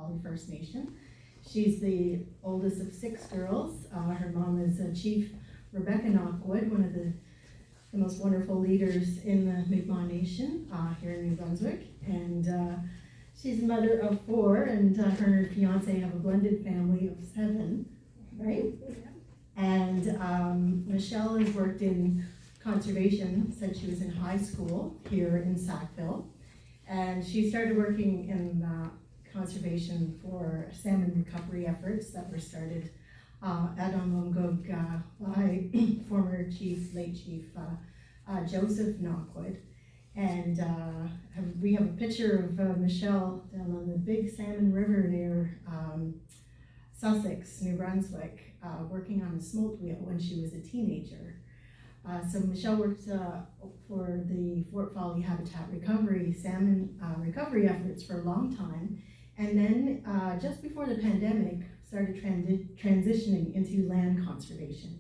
Folly First Nation. She's the oldest of 6 girls. Her mom is Chief Rebecca Knockwood, one of the most wonderful leaders in the Mi'kmaq Nation here in New Brunswick. And she's a mother of 4, and her and her fiance have a blended family of 7, right? And Michelle has worked in conservation since she was in high school here in Sackville. And she started working in conservation for salmon recovery efforts that were started at Amlamgog by former late chief Joseph Knockwood. And we have a picture of Michelle down on the big salmon river near Sussex, New Brunswick, working on a smolt wheel when she was a teenager. So Michelle worked for the Fort Folly Habitat Recovery, salmon recovery efforts for a long time. And then just before the pandemic, started transitioning into land conservation.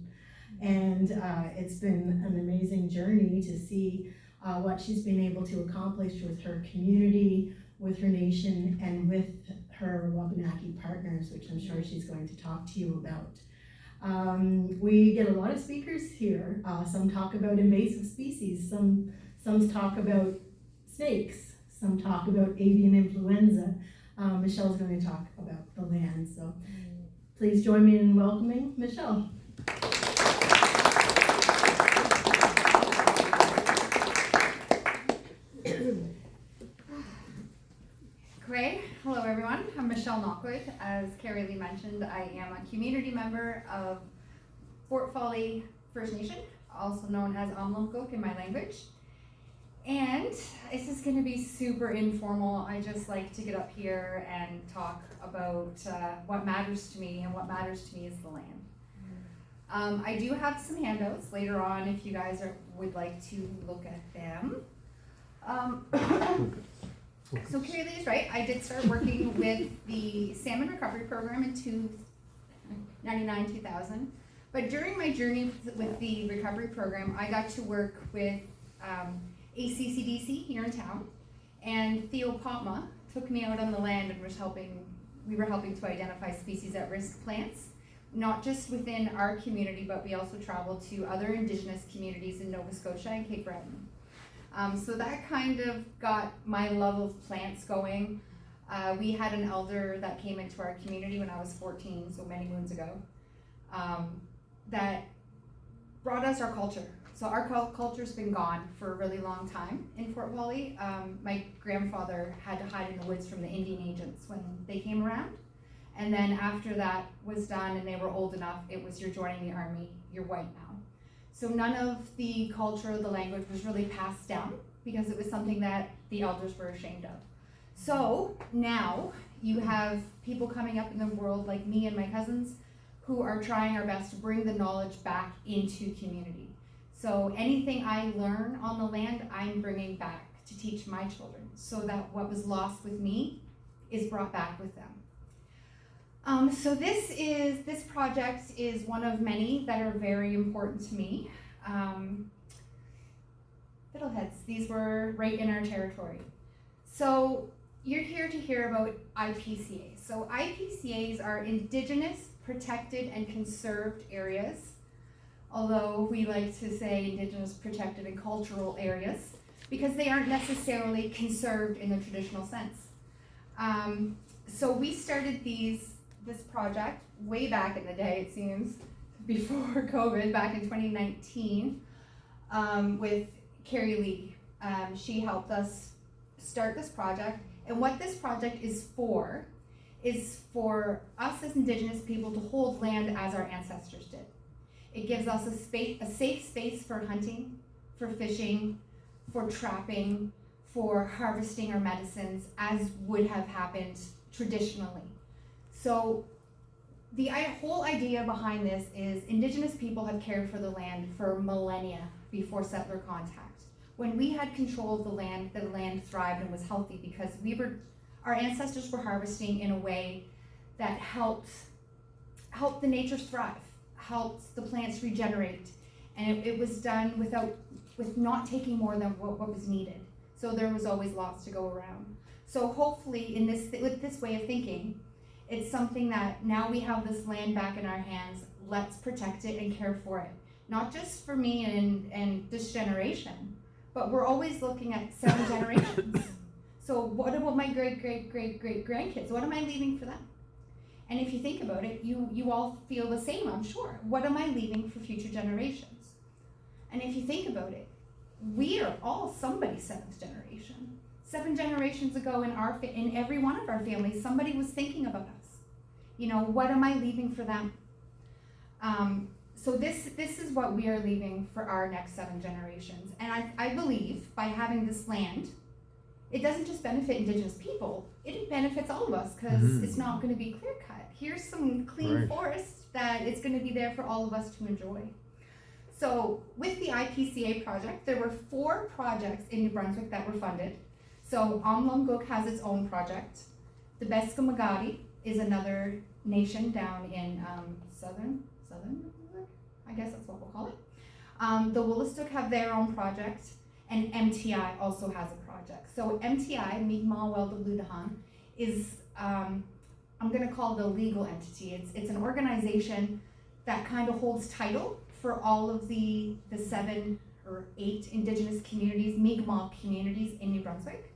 And it's been an amazing journey to see what she's been able to accomplish with her community, with her nation, and with her Wabanaki partners, which I'm sure she's going to talk to you about. We get a lot of speakers here. Some talk about invasive species, some talk about snakes, some talk about avian influenza. Michelle's going to talk about the land, so please join me in welcoming Michelle. Great. Hello everyone, I'm Michelle Knockwood. As Carrie Lee mentioned, I am a community member of Fort Folly First Nation, also known as Amlamgog in my language. And this is going to be super informal. I just like to get up here and talk about what matters to me, and what matters to me is the land. I do have some handouts later on if you guys would like to look at them. So Carrie Lee is right. I did start working with the Salmon Recovery Program in 1999-2000. But during my journey with the recovery program, I got to work with ACCDC here in town, and Theo Potma took me out on the land and we were helping to identify species at risk plants, not just within our community, but we also traveled to other indigenous communities in Nova Scotia and Cape Breton. So that kind of got my love of plants going. We had an elder that came into our community when I was 14, so many moons ago, that brought us our culture. So our culture's been gone for a really long time in Fort Folly. My grandfather had to hide in the woods from the Indian agents when they came around. And then after that was done and they were old enough, it was you're joining the army, you're white now. So none of the culture or the language was really passed down because it was something that the elders were ashamed of. So now you have people coming up in the world like me and my cousins who are trying our best to bring the knowledge back into community. So anything I learn on the land, I'm bringing back to teach my children so that what was lost with me is brought back with them. So this project is one of many that are very important to me. Fiddleheads, these were right in our territory. So you're here to hear about IPCAs. So IPCAs are Indigenous, Protected, and Conserved Areas, although we like to say Indigenous, Protected, and Cultural Areas, because they aren't necessarily conserved in the traditional sense. So we started this project way back in the day, it seems, before COVID, back in 2019, with Carrie Lee. She helped us start this project, and what this project is for us as Indigenous people to hold land as our ancestors did. It gives us a safe space for hunting, for fishing, for trapping, for harvesting our medicines, as would have happened traditionally. So the whole idea behind this is Indigenous people have cared for the land for millennia before settler contact. When we had control of the land thrived and was healthy because our ancestors were harvesting in a way that helped the nature thrive, helped the plants regenerate, and it was done with not taking more than what was needed. So there was always lots to go around. So hopefully with this way of thinking, it's something that now we have this land back in our hands, let's protect it and care for it. Not just for me and this generation, but we're always looking at 7 generations. So what about my great grandkids? What am I leaving for them? And if you think about it, you all feel the same, I'm sure. What am I leaving for future generations? And if you think about it, we are all somebody's 7th generation. 7 generations ago in every one of our families, somebody was thinking about us. You know, what am I leaving for them? So this is what we are leaving for our next 7 generations. And I believe by having this land, it doesn't just benefit Indigenous people, it benefits all of us because it's not going to be clear cut. Here's some clean forest that it's going to be there for all of us to enjoy. So with the IPCA project, there were 4 projects in New Brunswick that were funded. So Amlamgog has its own project. The Beskamagati is another nation down in southern Brunswick, I guess that's what we'll call it. The Wolastoq have their own project, and MTI also has a project. So MTI, Mi'kmaq Wel'd'ludahan, is I'm going to call it a legal entity. It's an organization that kind of holds title for all of the 7 or 8 Indigenous communities, Mi'kmaq communities in New Brunswick.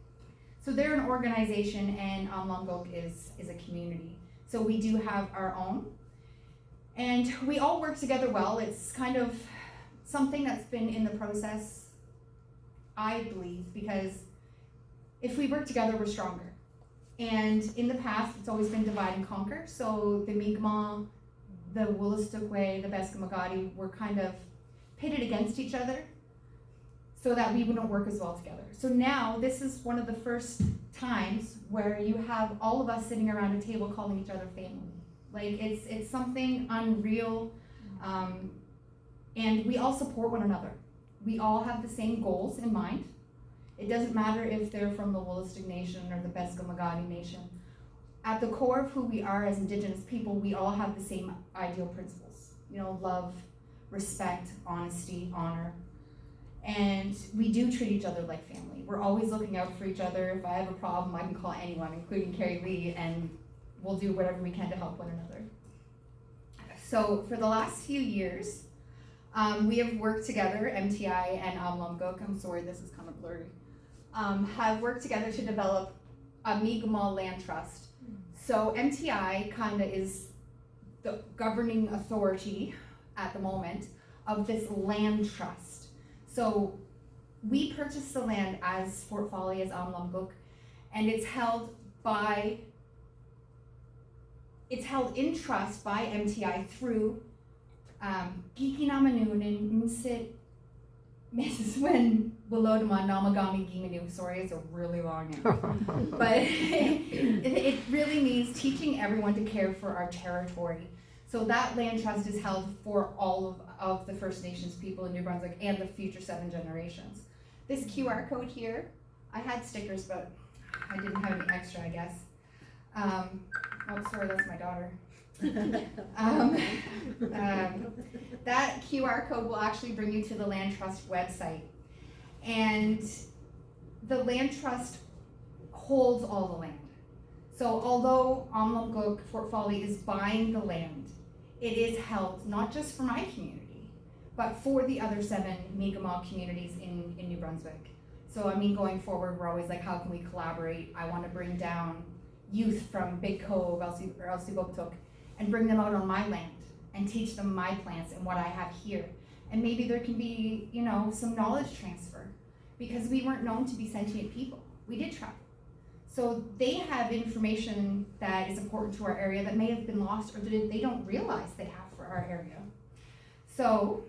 So they're an organization, and Amlamgog is a community. So we do have our own, and we all work together well. It's kind of something that's been in the process, I believe, because if we work together, we're stronger. And in the past, it's always been divide and conquer. So the Mi'kmaq, the Wolastoq, the Beskamagati were kind of pitted against each other so that we wouldn't work as well together. So now this is one of the first times where you have all of us sitting around a table calling each other family. Like it's something unreal, and we all support one another. We all have the same goals in mind. It doesn't matter if they're from the Wolastoq Nation or the Beskamagati Nation. At the core of who we are as Indigenous people, we all have the same ideal principles. You know, love, respect, honesty, honor. And we do treat each other like family. We're always looking out for each other. If I have a problem, I can call anyone, including Carrie Lee, and we'll do whatever we can to help one another. So for the last few years, we have worked together, MTI and Amlamgog, I'm sorry this is kind of blurry, have worked together to develop a Mi'kmaq land trust. So MTI kind of is the governing authority at the moment of this land trust. So we purchased the land as Fort Folly, as Amlamgog, and it's held in trust by MTI through Gikinamanunan Msit Mesiswen Wilodama Namagami Gimanu. Sorry, it's a really long name. But it really means teaching everyone to care for our territory. So that land trust is held for all of the First Nations people in New Brunswick and the future 7 generations. This QR code here, I had stickers, but I didn't have any extra, I guess. Oh, sorry, that's my daughter. That QR code will actually bring you to the Land Trust website. And the Land Trust holds all the land. So although Amlamgog Fort Folly is buying the land, it is held not just for my community, but for the other 7 Mi'kmaq communities in New Brunswick. So I mean, going forward, we're always like, how can we collaborate? I want to bring down youth from Big Cove, Elsipogtok, and bring them out on my land and teach them my plants and what I have here. And maybe there can be, you know, some knowledge transfer, because we weren't known to be sentient people. We did travel. So they have information that is important to our area that may have been lost or that they don't realize they have for our area. So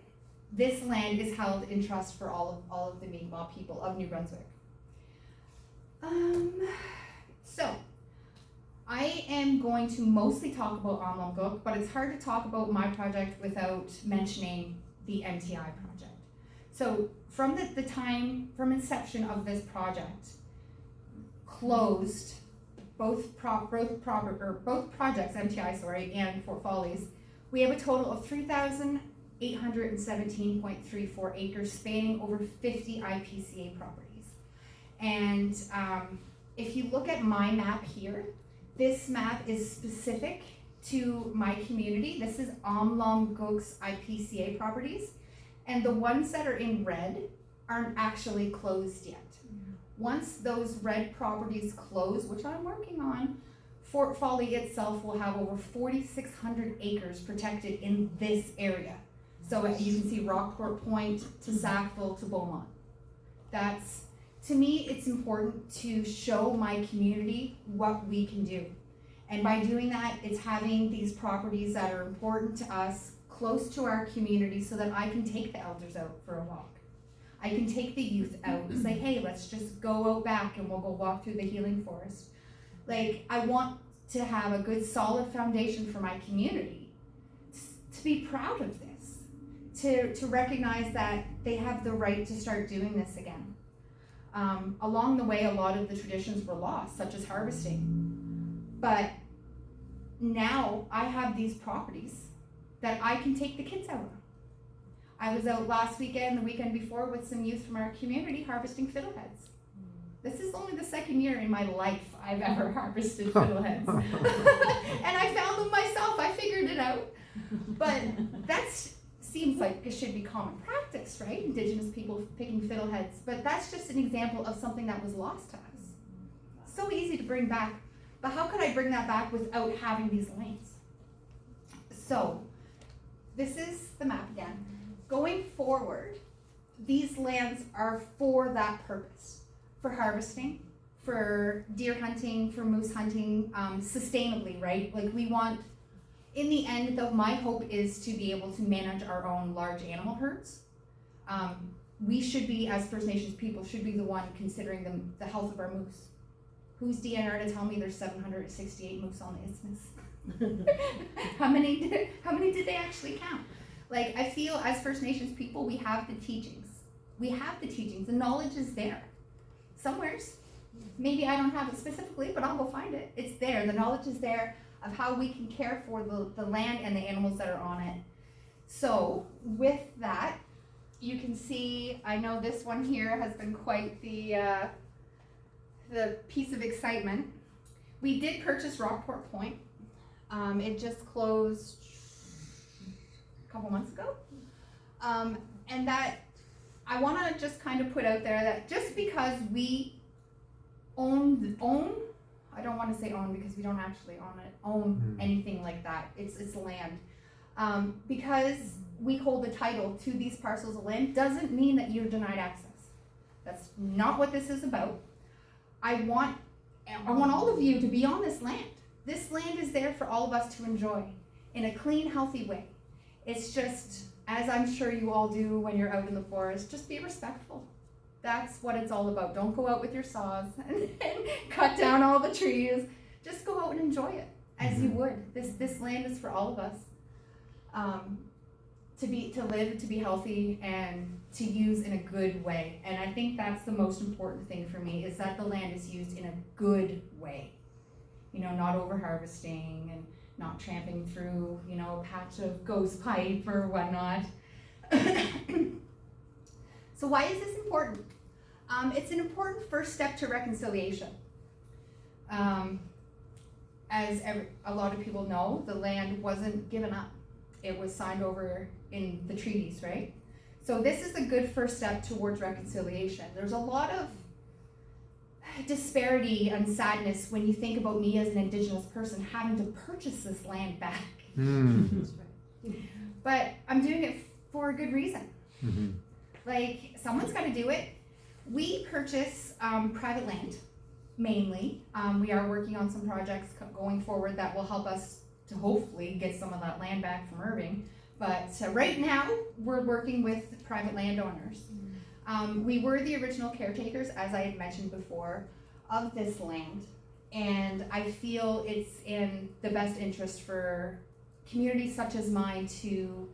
this land is held in trust for all of the Mi'kmaq people of New Brunswick. So I am going to mostly talk about Amlamgog, but it's hard to talk about my project without mentioning the MTI project. So from the time, from inception of this project, closed, both projects, MTI, and Fort Follies, we have a total of 3,817.34 acres spanning over 50 IPCA properties. And if you look at my map here, this map is specific to my community. This is Amlamgog's IPCA properties, and the ones that are in red aren't actually closed yet. Once those red properties close, which I'm working on, Fort Folly itself will have over 4,600 acres protected in this area. So you can see Rockport Point to Sackville to Beaumont. That's, to me, it's important to show my community what we can do. And by doing that, it's having these properties that are important to us, close to our community, so that I can take the elders out for a walk. I can take the youth out and say, hey, let's just go out back and we'll go walk through the healing forest. Like, I want to have a good solid foundation for my community to be proud of this, to recognize that they have the right to start doing this again. Along the way, a lot of the traditions were lost, such as harvesting. But now I have these properties that I can take the kids out on. I was out last weekend, the weekend before, with some youth from our community harvesting fiddleheads. This is only the second year in my life I've ever harvested fiddleheads. And I found them myself, I figured it out. But that seems like it should be common practice, right? Indigenous people picking fiddleheads. But that's just an example of something that was lost to us. So easy to bring back, but how could I bring that back without having these lands? So, this is the map again. Going forward, these lands are for that purpose, for harvesting, for deer hunting, for moose hunting, sustainably, right? Like, we want, in the end, though, my hope is to be able to manage our own large animal herds. We should be, as First Nations people, should be the one considering the health of our moose. Who's DNR to tell me there's 768 moose on the isthmus? How many did they actually count? Like, I feel as First Nations people, we have the teachings. The knowledge is there. Somewheres. Maybe I don't have it specifically, but I'll go find it. It's there. The knowledge is there of how we can care for the land and the animals that are on it. So, with that, you can see, I know this one here has been quite the piece of excitement. We did purchase Rockport Point. It just closed a couple months ago. And that, I want to just kind of put out there that just because we own, I don't want to say own because we don't actually own anything like that. It's land. Because we hold the title to these parcels of land doesn't mean that you're denied access. That's not what this is about. I want all of you to be on this land. This land is there for all of us to enjoy in a clean, healthy way. It's just, as I'm sure you all do when you're out in the forest, just be respectful. That's what it's all about. Don't go out with your saws and cut down all the trees. Just go out and enjoy it as you would. This land is for all of us. To live, to be healthy, and to use in a good way. And I think that's the most important thing for me, is that the land is used in a good way. You know, not over harvesting and not tramping through, you know, a patch of ghost pipe or whatnot. So why is this important? It's an important first step to reconciliation. As a lot of people know, the land wasn't given up. It was signed over in the treaties, right? So this is a good first step towards reconciliation. There's a lot of disparity and sadness when you think about me as an Indigenous person having to purchase this land back. That's right. But I'm doing it for a good reason. Like, someone's got to do it. We purchase private land, mainly. We are working on some projects going forward that will help us to hopefully get some of that land back from Irving. But right now, we're working with private landowners. We were the original caretakers, as I had mentioned before, of this land. And I feel it's in the best interest for communities such as mine to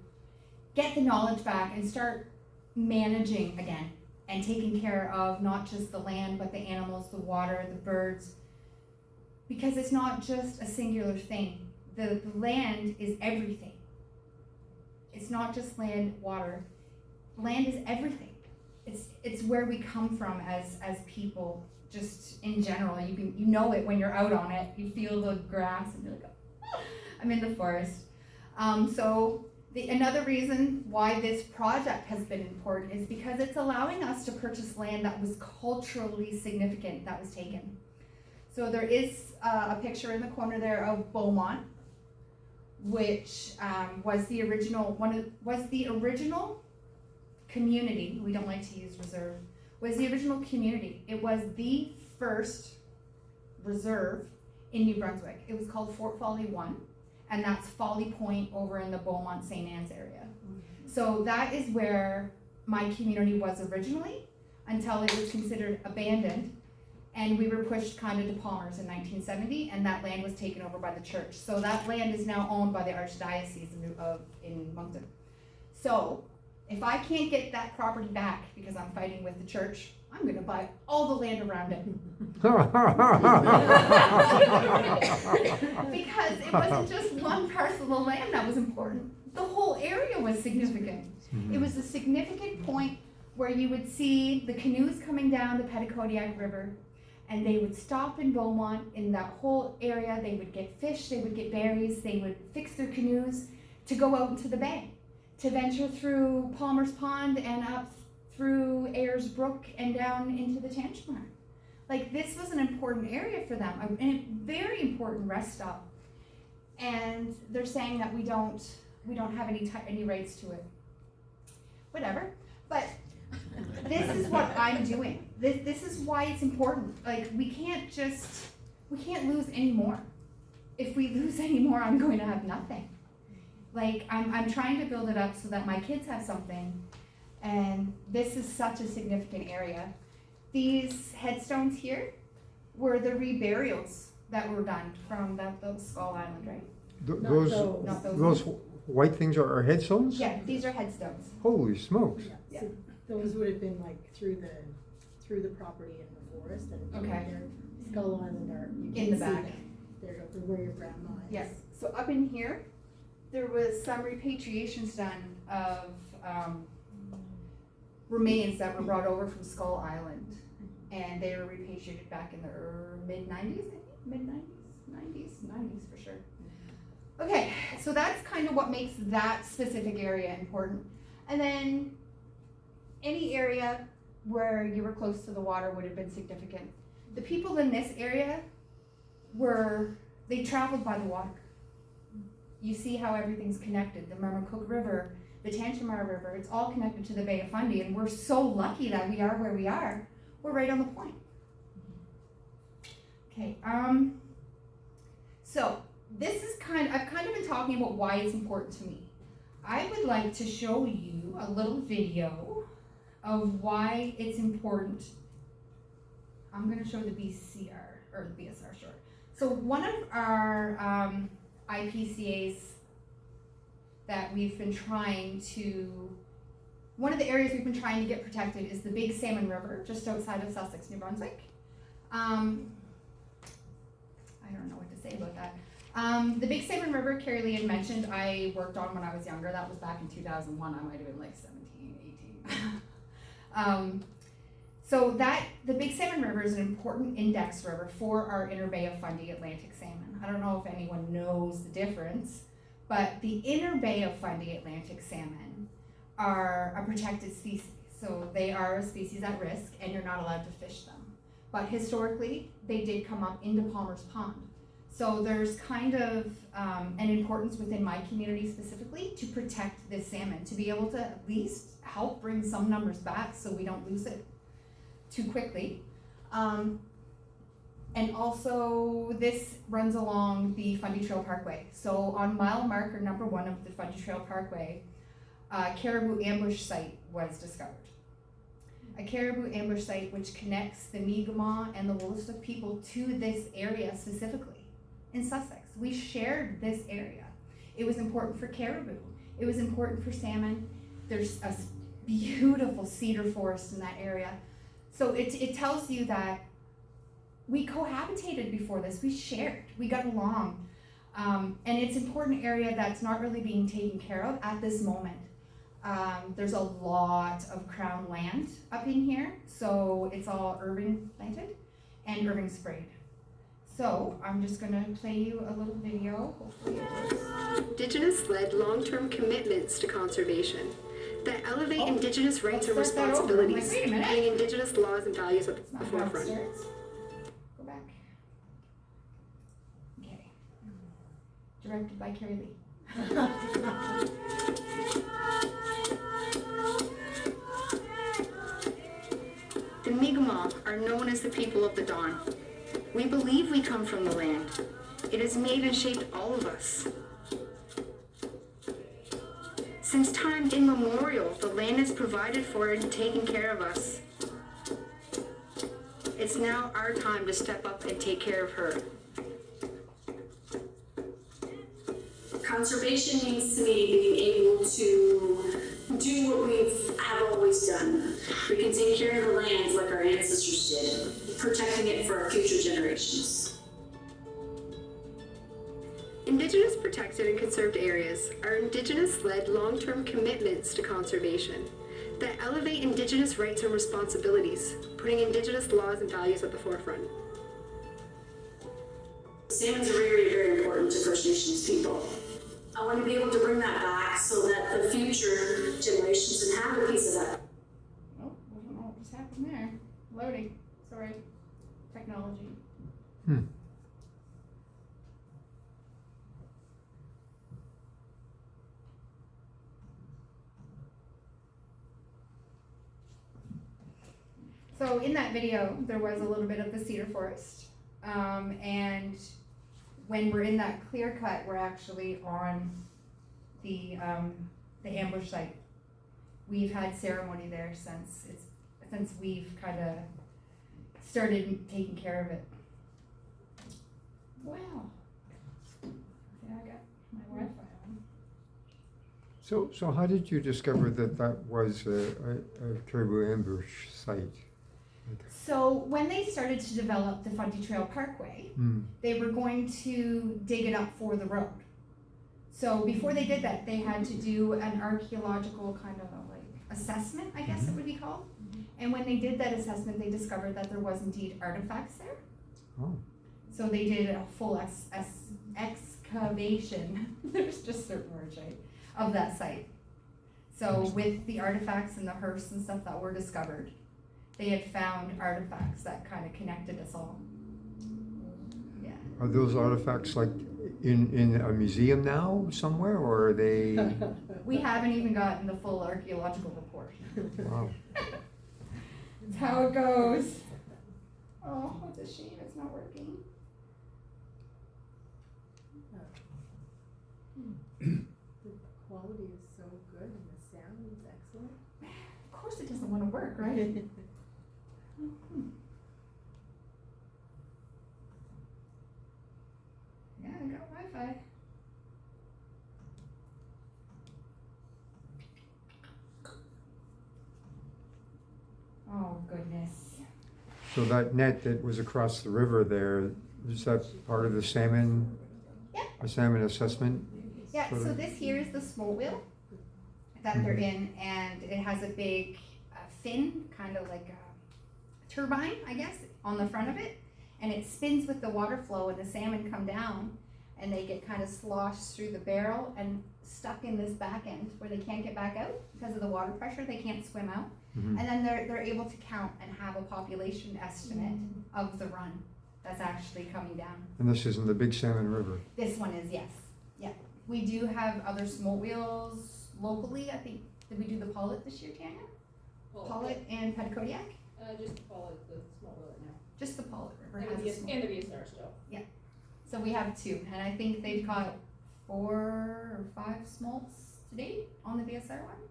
get the knowledge back and start managing again and taking care of not just the land, but the animals, the water, the birds. Because it's not just a singular thing. The land is everything. It's not just land, water. Land is everything. It's where we come from as people. just in general. You know it when you're out on it. You feel the grass and you're like, oh, I'm in the forest. Another reason why this project has been important is because it's allowing us to purchase land that was culturally significant that was taken. So there is a picture in the corner there of Beaumont, which was the original community. We don't like to use reserve. Was the original community. It was the first reserve in New Brunswick. It was called Fort Folly 1, and that's Folly Point over in the Beaumont St. Anne's area. Mm-hmm. So that is where my community was originally, until it was considered abandoned, and we were pushed kind of to Palmer's in 1970, and that land was taken over by the church. So that land is now owned by the Archdiocese in Moncton. So if I can't get that property back because I'm fighting with the church, I'm going to buy all the land around it. Because it wasn't just one parcel of land that was important. The whole area was significant. Mm-hmm. It was a significant point where you would see the canoes coming down the Petitcodiac River, and they would stop in Beaumont. In that whole area, they would get fish, they would get berries, they would fix their canoes to go out into the bay, to venture through Palmer's Pond and up through Ayers Brook and down into the Tantramar. Like, this was an important area for them, a very important rest stop. And they're saying that we don't have any rights to it. Whatever. But this is what I'm doing. This is why it's important. Like, we can't lose any more. If we lose any more, I'm going to have nothing. Like, I'm trying to build it up so that my kids have something, and this is such a significant area. These headstones here were the reburials that were done from those Skull Island, right? Those white things are headstones? Yeah, these are headstones. Holy smokes. Yeah. So those would have been like through the property in the forest, and okay. Skull Island are in the back. They're where your grandma is. Yes. So up in here, there was some repatriations done of remains that were brought over from Skull Island, and they were repatriated back in the mid-90s, I think, mid-90s for sure. Okay, so that's kind of what makes that specific area important. And then any area where you were close to the water would have been significant. The people in this area they traveled by the water. You see how everything's connected. The Mermacook River, the Tantramar River, it's all connected to the Bay of Fundy, and we're so lucky that we are where we are. We're right on the point. Okay, so this is I've kind of been talking about why it's important to me. I would like to show you a little video of why it's important. I'm going to show the BSR short. So one of our IPCAs that one of the areas we've been trying to get protected is the Big Salmon River, just outside of Sussex, New Brunswick. I don't know what to say about that. The Big Salmon River, Carrie Lee had mentioned, I worked on when I was younger. That was back in 2001. I might have been like 17, 18. So the Big Salmon River is an important index river for our Inner Bay of Fundy Atlantic salmon. I don't know if anyone knows the difference, but the Inner Bay of Fundy Atlantic salmon are a protected species. So they are a species at risk, and you're not allowed to fish them. But historically, they did come up into Palmer's Pond. So there's kind of an importance within my community specifically to protect this salmon, to be able to at least help bring some numbers back so we don't lose it too quickly. And also this runs along the Fundy Trail Parkway. So on mile marker number 1 of the Fundy Trail Parkway, a caribou ambush site was discovered. A caribou ambush site which connects the Mi'kmaq and the Wolastoq people to this area specifically in Sussex. We shared this area. It was important for caribou. It was important for salmon. There's a beautiful cedar forest in that area. So it tells you that we cohabitated before this. We shared. We got along. And it's an important area that's not really being taken care of at this moment. There's a lot of crown land up in here, so it's all urban planted. and Irving sprayed. So I'm just gonna play you a little video. Hopefully it works. Indigenous-led long-term commitments to conservation that elevate Indigenous rights and let's start that over. I'm like, responsibilities, wait a minute. putting Indigenous laws and values at It's the not how it forefront. starts. Go back. Okay. Directed by Carrie Lee. The Mi'kmaq are known as the people of the dawn. We believe we come from the land. It has made and shaped all of us. Since time immemorial, the land has provided for and taken care of us. It's now our time to step up and take care of her. Conservation means to me being able to do what we have always done. We can take care of the land like our ancestors did, protecting it for our future generations. Indigenous protected and conserved areas are Indigenous-led long-term commitments to conservation that elevate Indigenous rights and responsibilities, putting Indigenous laws and values at the forefront. Salmons are very, very important to First Nations people. I want to be able to bring that back so that the future generations can have a piece of that. Oh, I don't know what just happened there. Loading. Sorry. Technology. So in that video, there was a little bit of the cedar forest. And when we're in that clear cut, we're actually on the ambush site. We've had ceremony there since we've kind of started taking care of it. Wow. Yeah, I got my Wi-Fi on. So how did you discover that that was a caribou ambush site? So when they started to develop the Fundy Trail Parkway, they were going to dig it up for the road. So before they did that, they had to do an archaeological kind of like assessment, I guess it would be called. And when they did that assessment, they discovered that there was indeed artifacts there. Oh. So they did a full excavation, there's just certain words, right, of that site. So with the artifacts and the hearse and stuff that were discovered, they had found artifacts that kind of connected us all. Yeah. Are those artifacts like in a museum now somewhere, or are they? We haven't even gotten the full archaeological report. Wow. That's how it goes. Oh, it's a shame it's not working. The quality is so good and the sound is excellent. Of course it doesn't want to work, right? Yeah, I got Wi-Fi. Oh, goodness. So that net that was across the river there, is that part of the salmon? Yeah. A salmon assessment? Yeah, sort so of? this here is the smolt wheel that they're in, and it has a big fin, kind of like a turbine, I guess, on the front of it, and it spins with the water flow, and the salmon come down, and they get kind of sloshed through the barrel and stuck in this back end where they can't get back out because of the water pressure. They can't swim out, and then they're able to count and have a population estimate of the run that's actually coming down. And this is in the Big Salmon River. This one is, yes. Yeah. We do have other smolt wheels locally. I think, did we do the pollet this year, Tanya? Pollet and Petacodiac? Just call it the small willet now. Just the pollet river And has the a smolt. and the VSR still. So we have two, and I think they've caught 4 or 5 smolts to date on the VSR one.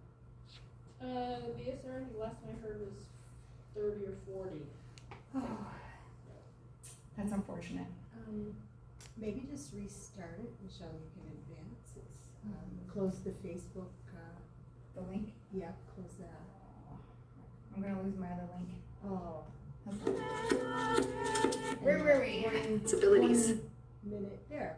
The VSR, the last time I heard was 30 or 40. Oh, that's unfortunate. Maybe just restart it, Michelle, you can advance it. Close the Facebook, The link. yeah, close that. I'm gonna lose my other link. Oh. Where were we? Its abilities. 1 minute, there.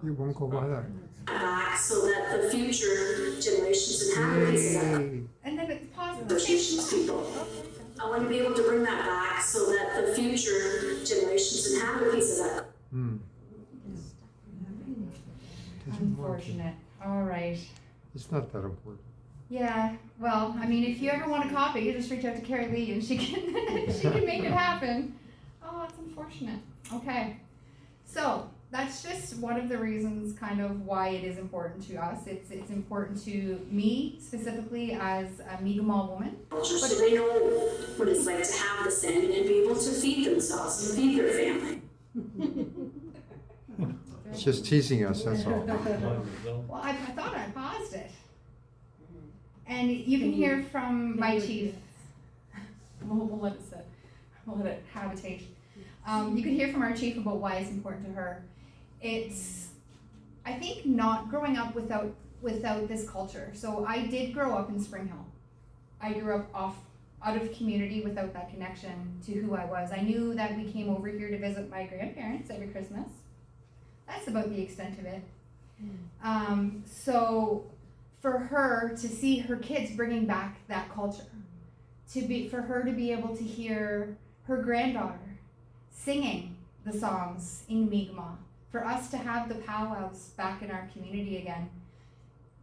You won't go by that. Back so that the future generations can have a piece of that. Yay. And then it's paused. First Nations people. Oh, there we go. I want to be able to bring that back so that the future generations can have a piece of that. Hmm. Doesn't want to. Unfortunate. All right. It's not that important. Yeah, well, I mean, if you ever want a copy, you just reach out to Carrie Lee and she can she can make it happen. Oh, that's unfortunate. Okay, so that's just one of the reasons, kind of, why it is important to us. It's important to me specifically as a Mi'kmaq woman. Culture, so they know what it's like to have the sand and be able to feed themselves and feed their family. It's just teasing us, that's all. Well, I thought I paused it, and you can hear from my chief. We'll let it sit. We'll let it habitate. You can hear from our chief about why it's important to her. It's, I think, not growing up without this culture. So I did grow up in Spring Hill. I grew up out of community without that connection to who I was. I knew that we came over here to visit my grandparents every Christmas. That's about the extent of it. So for her to see her kids bringing back that culture, for her to be able to hear her granddaughter singing the songs in Mi'kmaq, for us to have the powwows back in our community again,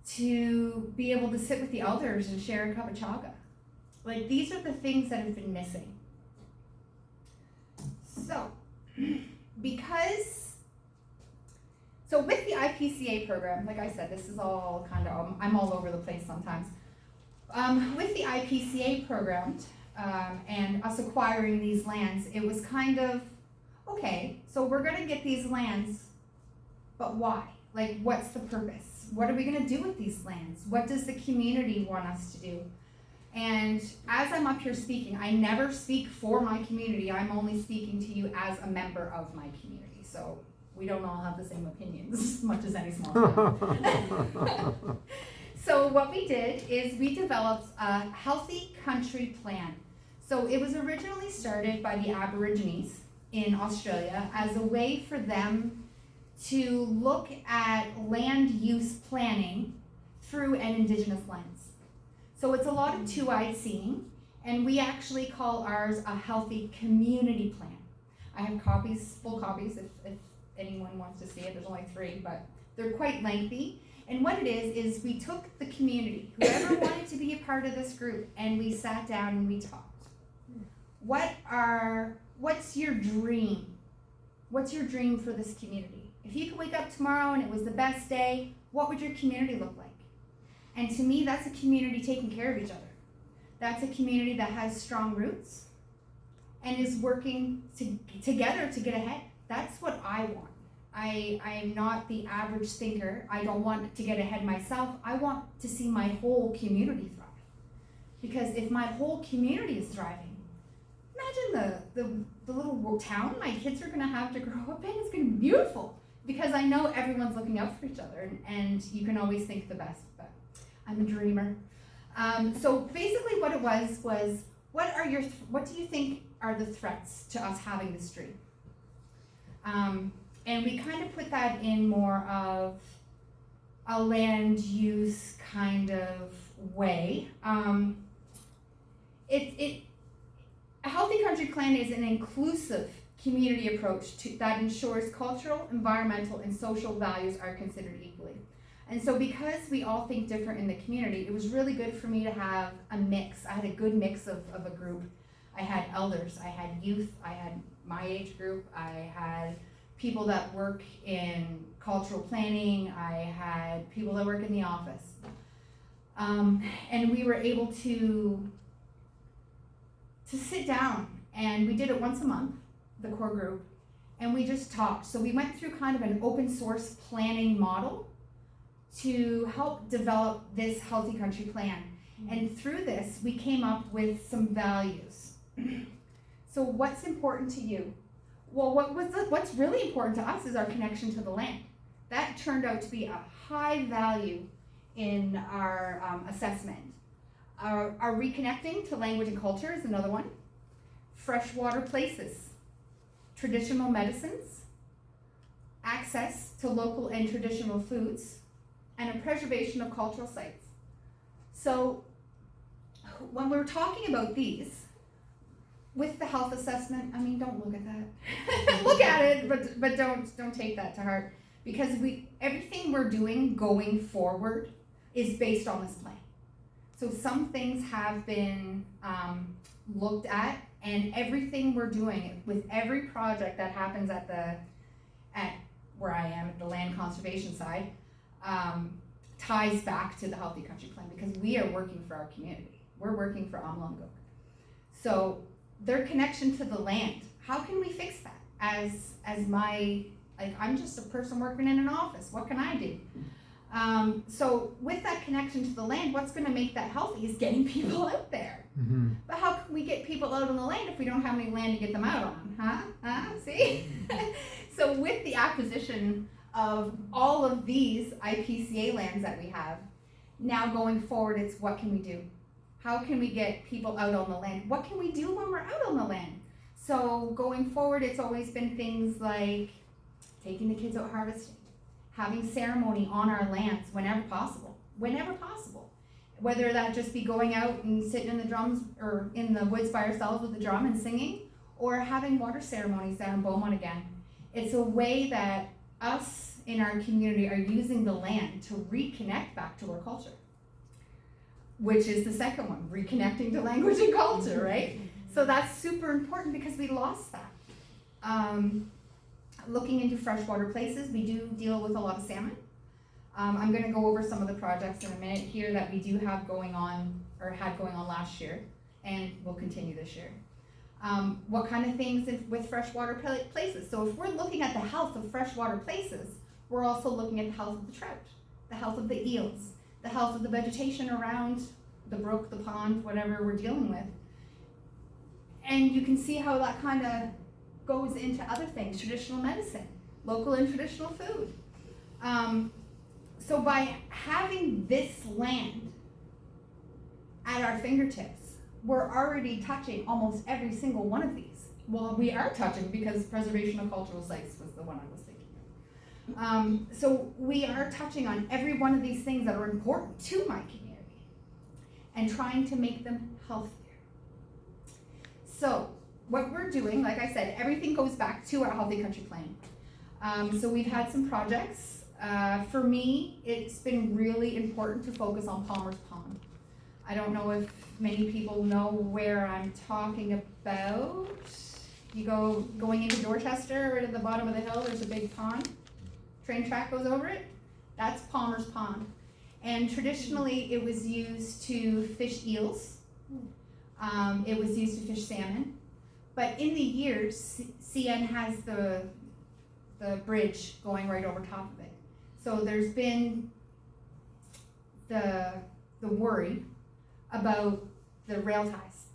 to be able to sit with the elders and share a cup of chaga. Like, these are the things that have been missing. So, So with the IPCA program, like I said, this is all kind of, I'm all over the place sometimes. With the IPCA program and us acquiring these lands, it was kind of, okay, so we're gonna get these lands, but why? Like, what's the purpose? What are we gonna do with these lands? What does the community want us to do? And as I'm up here speaking, I never speak for my community. I'm only speaking to you as a member of my community. So we don't all have the same opinions, as much as any small town. So what we did is we developed a healthy country plan. So it was originally started by the Aborigines in Australia as a way for them to look at land use planning through an Indigenous lens. So it's a lot of two-eyed seeing, and we actually call ours a healthy community plan. I have copies, full copies, if anyone wants to see it. There's only 3, but they're quite lengthy. And what it is we took the community, whoever wanted to be a part of this group, and we sat down and we talked. What's your dream? What's your dream for this community? If you could wake up tomorrow and it was the best day, what would your community look like? And to me, that's a community taking care of each other. That's a community that has strong roots and is working together to get ahead. That's what I want. I am not the average thinker. I don't want to get ahead myself. I want to see my whole community thrive. Because if my whole community is thriving, imagine the little town my kids are gonna have to grow up in. It's gonna be beautiful. Because I know everyone's looking out for each other, and you can always think the best, but I'm a dreamer. So basically what it was what do you think are the threats to us having this dream? And we kind of put that in more of a land use kind of way. A healthy country plan is an inclusive community approach that ensures cultural, environmental, and social values are considered equally. And so because we all think different in the community, it was really good for me to have a mix. I had a good mix of a group. I had elders, I had youth, I had my age group, I had people that work in cultural planning, I had people that work in the office. And we were able to sit down, and we did it once a month, the core group, and we just talked. So we went through kind of an open source planning model to help develop this healthy country plan. And through this, we came up with some values. So what's important to you? Well, what's really important to us is our connection to the land. That turned out to be a high value in our assessment. Our reconnecting to language and culture is another one. Freshwater places, traditional medicines, access to local and traditional foods, and a preservation of cultural sites. So when we're talking about these, with the health assessment, I mean, don't look at that. Look at it, but don't take that to heart, because everything we're doing going forward is based on this plan. So some things have been looked at, and everything we're doing with every project that happens at where I am at the land conservation side ties back to the Healthy Country Plan, because we are working for our community. We're working for Amlamgog. So their connection to the land, how can we fix that? As my, like, I'm just a person working in an office, what can I do? So with that connection to the land, what's gonna make that healthy is getting people out there. Mm-hmm. But how can we get people out on the land if we don't have any land to get them out on, see? So with the acquisition of all of these IPCA lands that we have, now going forward, it's what can we do? How can we get people out on the land? What can we do when we're out on the land? So going forward, it's always been things like taking the kids out harvesting, having ceremony on our lands whenever possible, whether that just be going out and sitting in the drums or in the woods by ourselves with the drum and singing, or having water ceremonies down in Beaumont again. It's a way that us in our community are using the land to reconnect back to our culture, which is the second one, reconnecting to language and culture, right? So that's super important because we lost that. Looking into freshwater places, we do deal with a lot of salmon. I'm going to go over some of the projects in a minute here that we do have going on, or had going on last year, and will continue this year. What kind of things with freshwater places? So if we're looking at the health of freshwater places, we're also looking at the health of the trout, the health of the eels, the health of the vegetation around the brook, the pond, whatever we're dealing with. And you can see how that kind of goes into other things, traditional medicine, local and traditional food. So by having this land at our fingertips, we're already touching almost every single one of these. Well, we are touching because preservation of cultural sites was the one I was thinking of. So we are touching on every one of these things that are important to my community and trying to make them healthier. So what we're doing, like I said, everything goes back to our Healthy Country Plan. So we've had some projects. For me, it's been really important to focus on Palmer's Pond. I don't know if many people know where I'm talking about. You going into Dorchester, right at the bottom of the hill, there's a big pond. Train track goes over it. That's Palmer's Pond. And traditionally, it was used to fish eels. It was used to fish salmon. But in the years, CN has the bridge going right over top of it. So there's been the worry about the rail ties.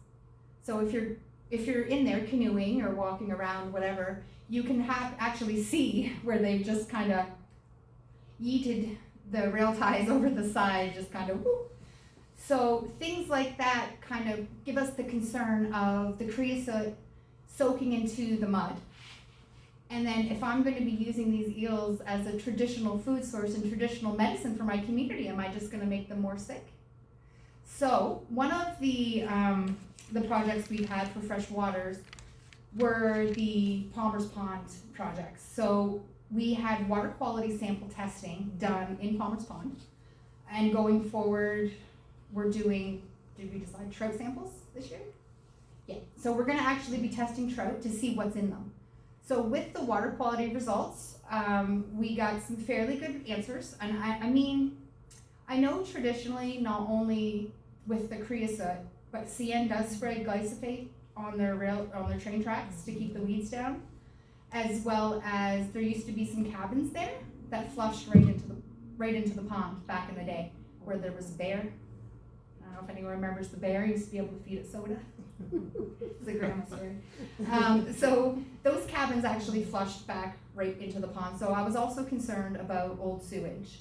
So if you're in there canoeing or walking around, whatever, you can actually see where they've just kind of yeeted the rail ties over the side, just kind of whoop. So things like that kind of give us the concern of the creosote soaking into the mud. And then if I'm going to be using these eels as a traditional food source and traditional medicine for my community, am I just going to make them more sick? So one of the projects we've had for fresh waters were the Palmer's Pond projects. So we had water quality sample testing done in Palmer's Pond. And going forward, we're doing, did we decide trout samples this year? Yeah, so we're going to actually be testing trout to see what's in them. So with the water quality results, we got some fairly good answers. And I mean, I know traditionally, not only with the creosote, but CN does spray glyphosate on their train tracks to keep the weeds down, as well as there used to be some cabins there that flushed right into the pond back in the day, where there was a bear. I don't know if anyone remembers the bear. Used to be able to feed it soda. It's a grandma story. So those cabins actually flushed back right into the pond. So I was also concerned about old sewage.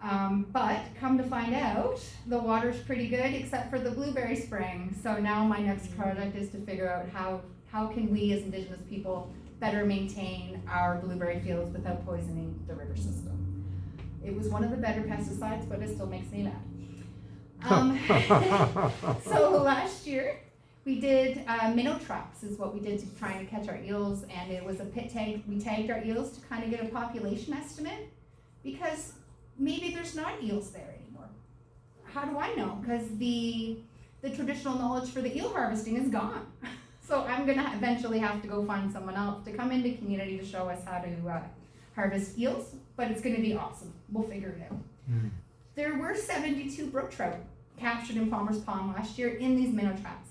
But come to find out, the water's pretty good except for the blueberry spraying. So now my next project is to figure out how can we as Indigenous people better maintain our blueberry fields without poisoning the river system. It was one of the better pesticides, but it still makes me mad. So last year, We did minnow traps is what we did to try and catch our eels, and it was a pit tank. We tagged our eels to kind of get a population estimate because maybe there's not eels there anymore. How do I know? Because the traditional knowledge for the eel harvesting is gone. So I'm gonna eventually have to go find someone else to come into community to show us how to harvest eels, but it's gonna be awesome. We'll figure it out. There were 72 brook trout captured in Palmer's Pond last year in these minnow traps.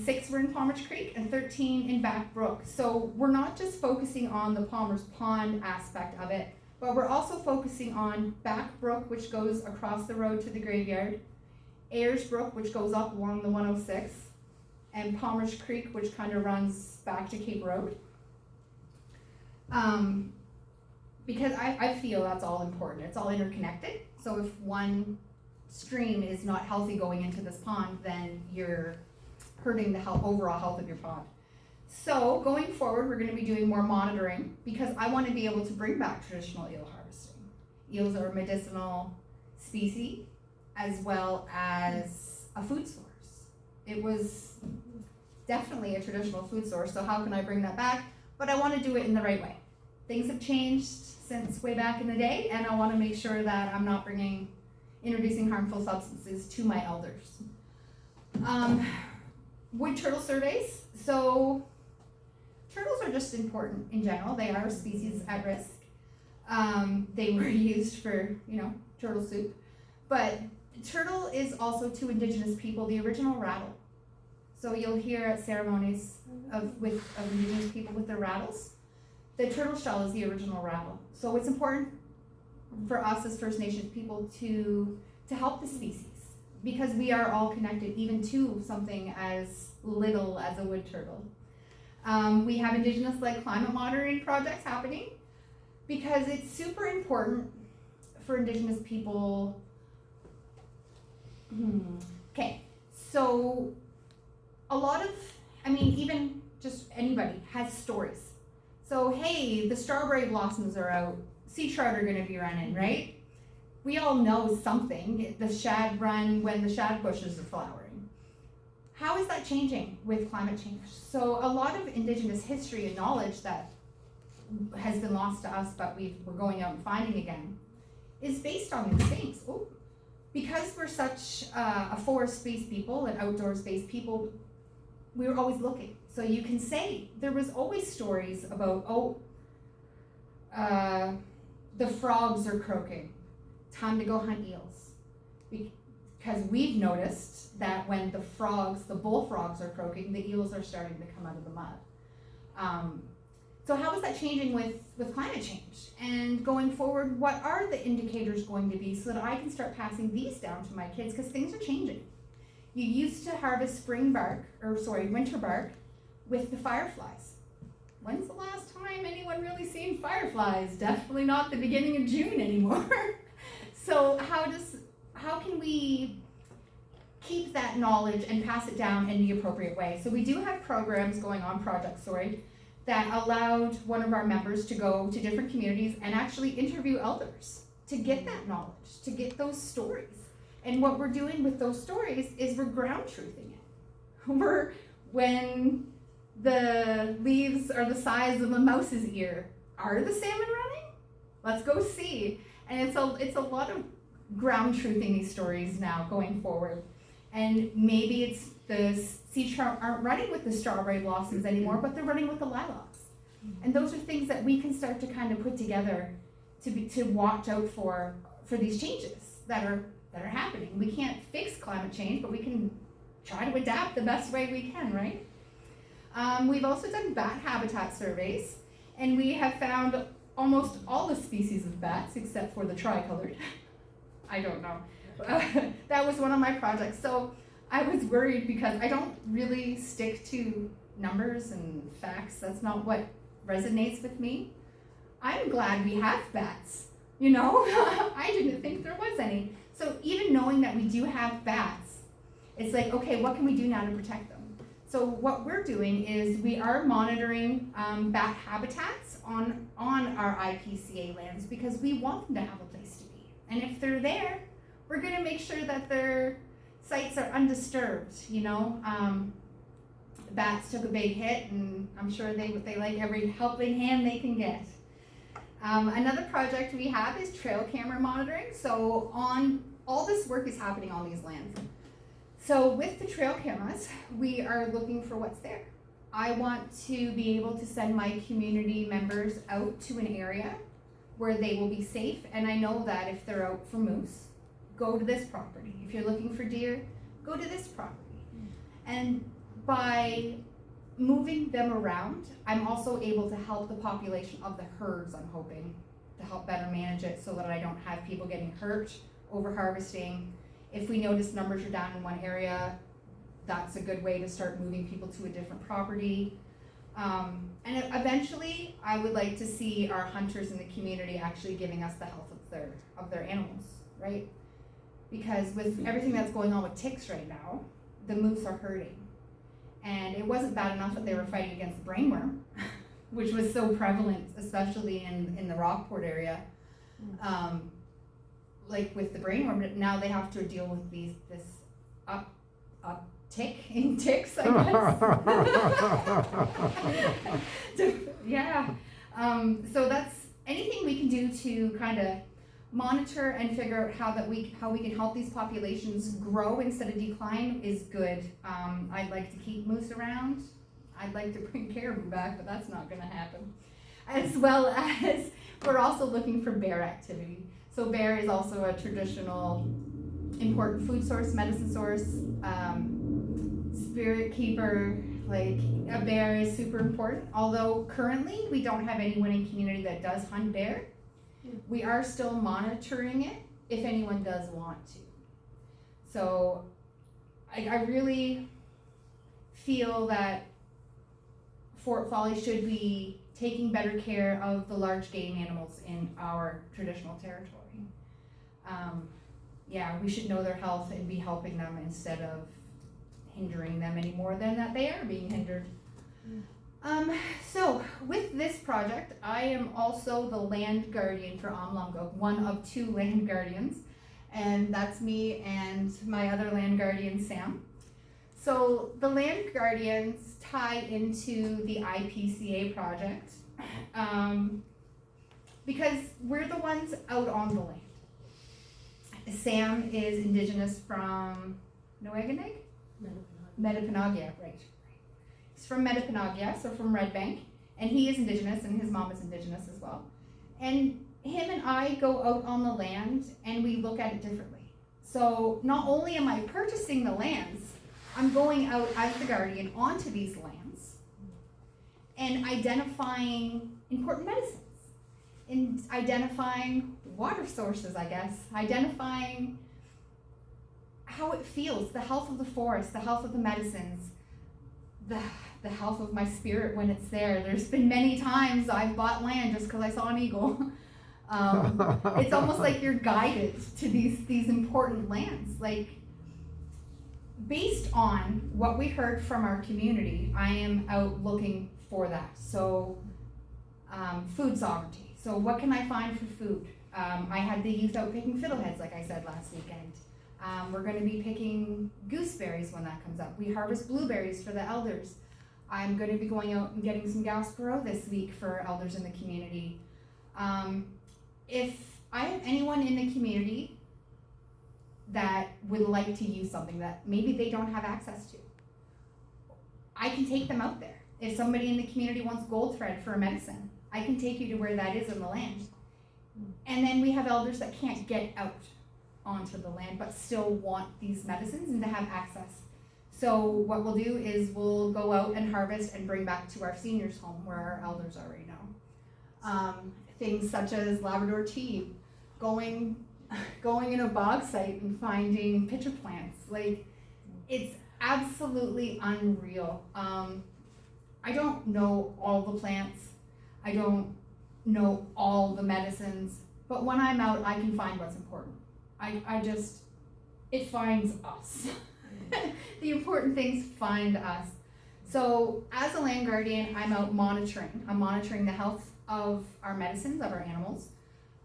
6 were in Palmer's Creek and 13 in Back Brook. So we're not just focusing on the Palmer's Pond aspect of it, but we're also focusing on Back Brook, which goes across the road to the graveyard, Ayers Brook, which goes up along the 106, and Palmer's Creek, which kind of runs back to Cape Road. Because I feel that's all important. It's all interconnected. So if one stream is not healthy going into this pond, then you're hurting the overall health of your pond. So going forward, we're going to be doing more monitoring because I want to be able to bring back traditional eel harvesting. Eels are a medicinal species as well as a food source. It was definitely a traditional food source, so how can I bring that back? But I want to do it in the right way. Things have changed since way back in the day, and I want to make sure that I'm not introducing harmful substances to my elders. Wood turtle surveys. So turtles are just important in general. They are a species at risk. They were used for, turtle soup. But turtle is also to indigenous people the original rattle. So you'll hear at ceremonies of indigenous people with their rattles. The turtle shell is the original rattle. So it's important for us as First Nations people to help the species because we are all connected even to something as little as a wood turtle. We have indigenous-led climate monitoring projects happening because it's super important for indigenous people. Okay, so a lot of, even just anybody has stories. So hey, the strawberry blossoms are out, sea trout are gonna be running, right? We all know something, the shad run when the shad bushes are flowering. How is that changing with climate change? So a lot of indigenous history and knowledge that has been lost to us, but we're going out and finding again, is based on these things. Because we're such a forest-based people and outdoors-based people, we were always looking. So you can say there was always stories about, the frogs are croaking, time to go hunt eels. Because we've noticed that when the bullfrogs are croaking, the eels are starting to come out of the mud. So how is that changing with climate change? And going forward, what are the indicators going to be so that I can start passing these down to my kids? Because things are changing. You used to harvest winter bark with the fireflies. When's the last time anyone really seen fireflies? Definitely not the beginning of June anymore. So how can we keep that knowledge and pass it down in the appropriate way? So we do have programs going on, that allowed one of our members to go to different communities and actually interview elders to get that knowledge, to get those stories. And what we're doing with those stories is we're ground truthing it. When the leaves are the size of a mouse's ear, are the salmon running? Let's go see. And it's a lot of ground truthing these stories now going forward. And maybe it's the sea trout aren't running with the strawberry blossoms anymore, but they're running with the lilacs. And those are things that we can start to kind of put together to watch out for these changes that are happening. We can't fix climate change, but we can try to adapt the best way we can, right? We've also done bat habitat surveys, and we have found almost all the species of bats except for the tricolored. I don't know. That was one of my projects. So I was worried because I don't really stick to numbers and facts. That's not what resonates with me. I'm glad we have bats. I didn't think there was any. So even knowing that we do have bats, it's like, okay, what can we do now to protect them? So what we're doing is we are monitoring bat habitats on our IPCA lands because we want them to have a place to be. And if they're there, we're going to make sure that they're sites are undisturbed, you know. Bats took a big hit, and I'm sure they like every helping hand they can get. Another project we have is trail camera monitoring. So all this work is happening on these lands. So with the trail cameras, we are looking for what's there. I want to be able to send my community members out to an area where they will be safe, and I know that if they're out for moose, go to this property. If you're looking for deer, go to this property. And by moving them around, I'm also able to help the population of the herds, I'm hoping, to help better manage it so that I don't have people getting hurt, over harvesting. If we notice numbers are down in one area, that's a good way to start moving people to a different property. And eventually, I would like to see our hunters in the community actually giving us the health of their animals, right? Because with everything that's going on with ticks right now, the moose are hurting. And it wasn't bad enough that they were fighting against the brainworm, which was so prevalent, especially in the Rockport area. Like with the brainworm, but now they have to deal with this uptick in ticks, I guess. Yeah. So that's anything we can do to kind of monitor and figure out how we can help these populations grow instead of decline is good. I'd like to keep moose around. I'd like to bring caribou back, but that's not going to happen. As well as we're also looking for bear activity. So bear is also a traditional important food source, medicine source, spirit keeper. Like a bear is super important. Although currently we don't have anyone in community that does hunt bear. We are still monitoring it if anyone does want to. So I really feel that Fort Folly should be taking better care of the large game animals in our traditional territory. We should know their health and be helping them instead of hindering them any more than that they are being hindered. So with this project, I am also the land guardian for Amlamgog, one of 2 land guardians, and that's me and my other land guardian, Sam. So the land guardians tie into the IPCA project because we're the ones out on the land. Sam is indigenous from Noeganeg? Metapanagia, right. He's from Metapanagia, so from Red Bank, and he is indigenous, and his mom is indigenous as well. And him and I go out on the land, and we look at it differently. So not only am I purchasing the lands, I'm going out as the guardian onto these lands and identifying important medicines, and identifying water sources, I guess, identifying how it feels, the health of the forest, the health of the medicines, the health of my spirit when it's there. There's been many times I've bought land just because I saw an eagle. It's almost like you're guided to these important lands. Like, based on what we heard from our community, I am out looking for that. So, food sovereignty. So what can I find for food? I had the youth out picking fiddleheads, like I said last weekend. We're going to be picking gooseberries when that comes up. We harvest blueberries for the elders. I'm going to be going out and getting some Gasparo this week for elders in the community. If I have anyone in the community that would like to use something that maybe they don't have access to, I can take them out there. If somebody in the community wants gold thread for a medicine, I can take you to where that is in the land. And then we have elders that can't get out onto the land but still want these medicines and to have access. So what we'll do is we'll go out and harvest and bring back to our seniors' home where our elders are right now. Things such as Labrador tea, going in a bog site and finding pitcher plants. Like, it's absolutely unreal. I don't know all the plants. I don't know all the medicines, but when I'm out, I can find what's important. It finds us. The important things find us. So as a land guardian, I'm out monitoring. I'm monitoring the health of our medicines, of our animals.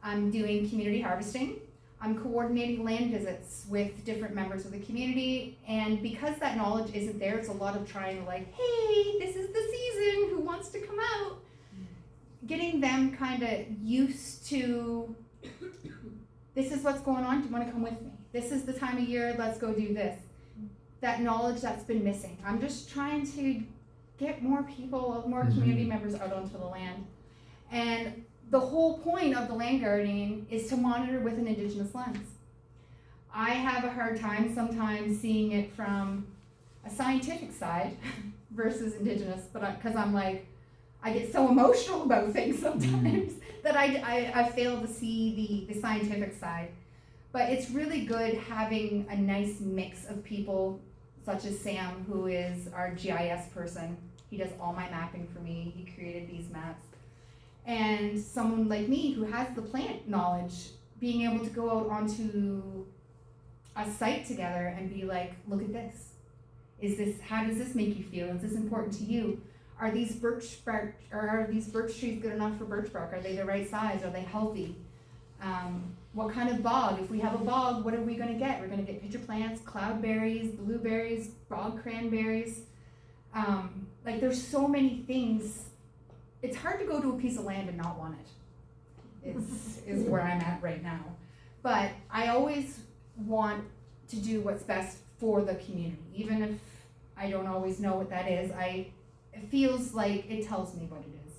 I'm doing community harvesting. I'm coordinating land visits with different members of the community, and because that knowledge isn't there, it's a lot of trying to like, hey, this is the season, who wants to come out? Getting them kind of used to, this is what's going on, do you want to come with me? This is the time of year, let's go do this. That knowledge that's been missing. I'm just trying to get more people, more community members out onto the land. And the whole point of the land gardening is to monitor with an Indigenous lens. I have a hard time sometimes seeing it from a scientific side versus Indigenous, but because I'm like, I get so emotional about things sometimes that I fail to see the scientific side. But it's really good having a nice mix of people, such as Sam, who is our GIS person. He does all my mapping for me. He created these maps. And someone like me who has the plant knowledge, being able to go out onto a site together and be like, look at this. How does this make you feel? Is this important to you? Are these birch trees good enough for birch bark? Are they the right size? Are they healthy? What kind of bog? If we have a bog, what are we going to get? We're going to get pitcher plants, cloudberries, blueberries, bog cranberries. Like there's so many things. It's hard to go to a piece of land and not want it. Is where I'm at right now. But I always want to do what's best for the community, even if I don't always know what that is. It feels like it tells me what it is.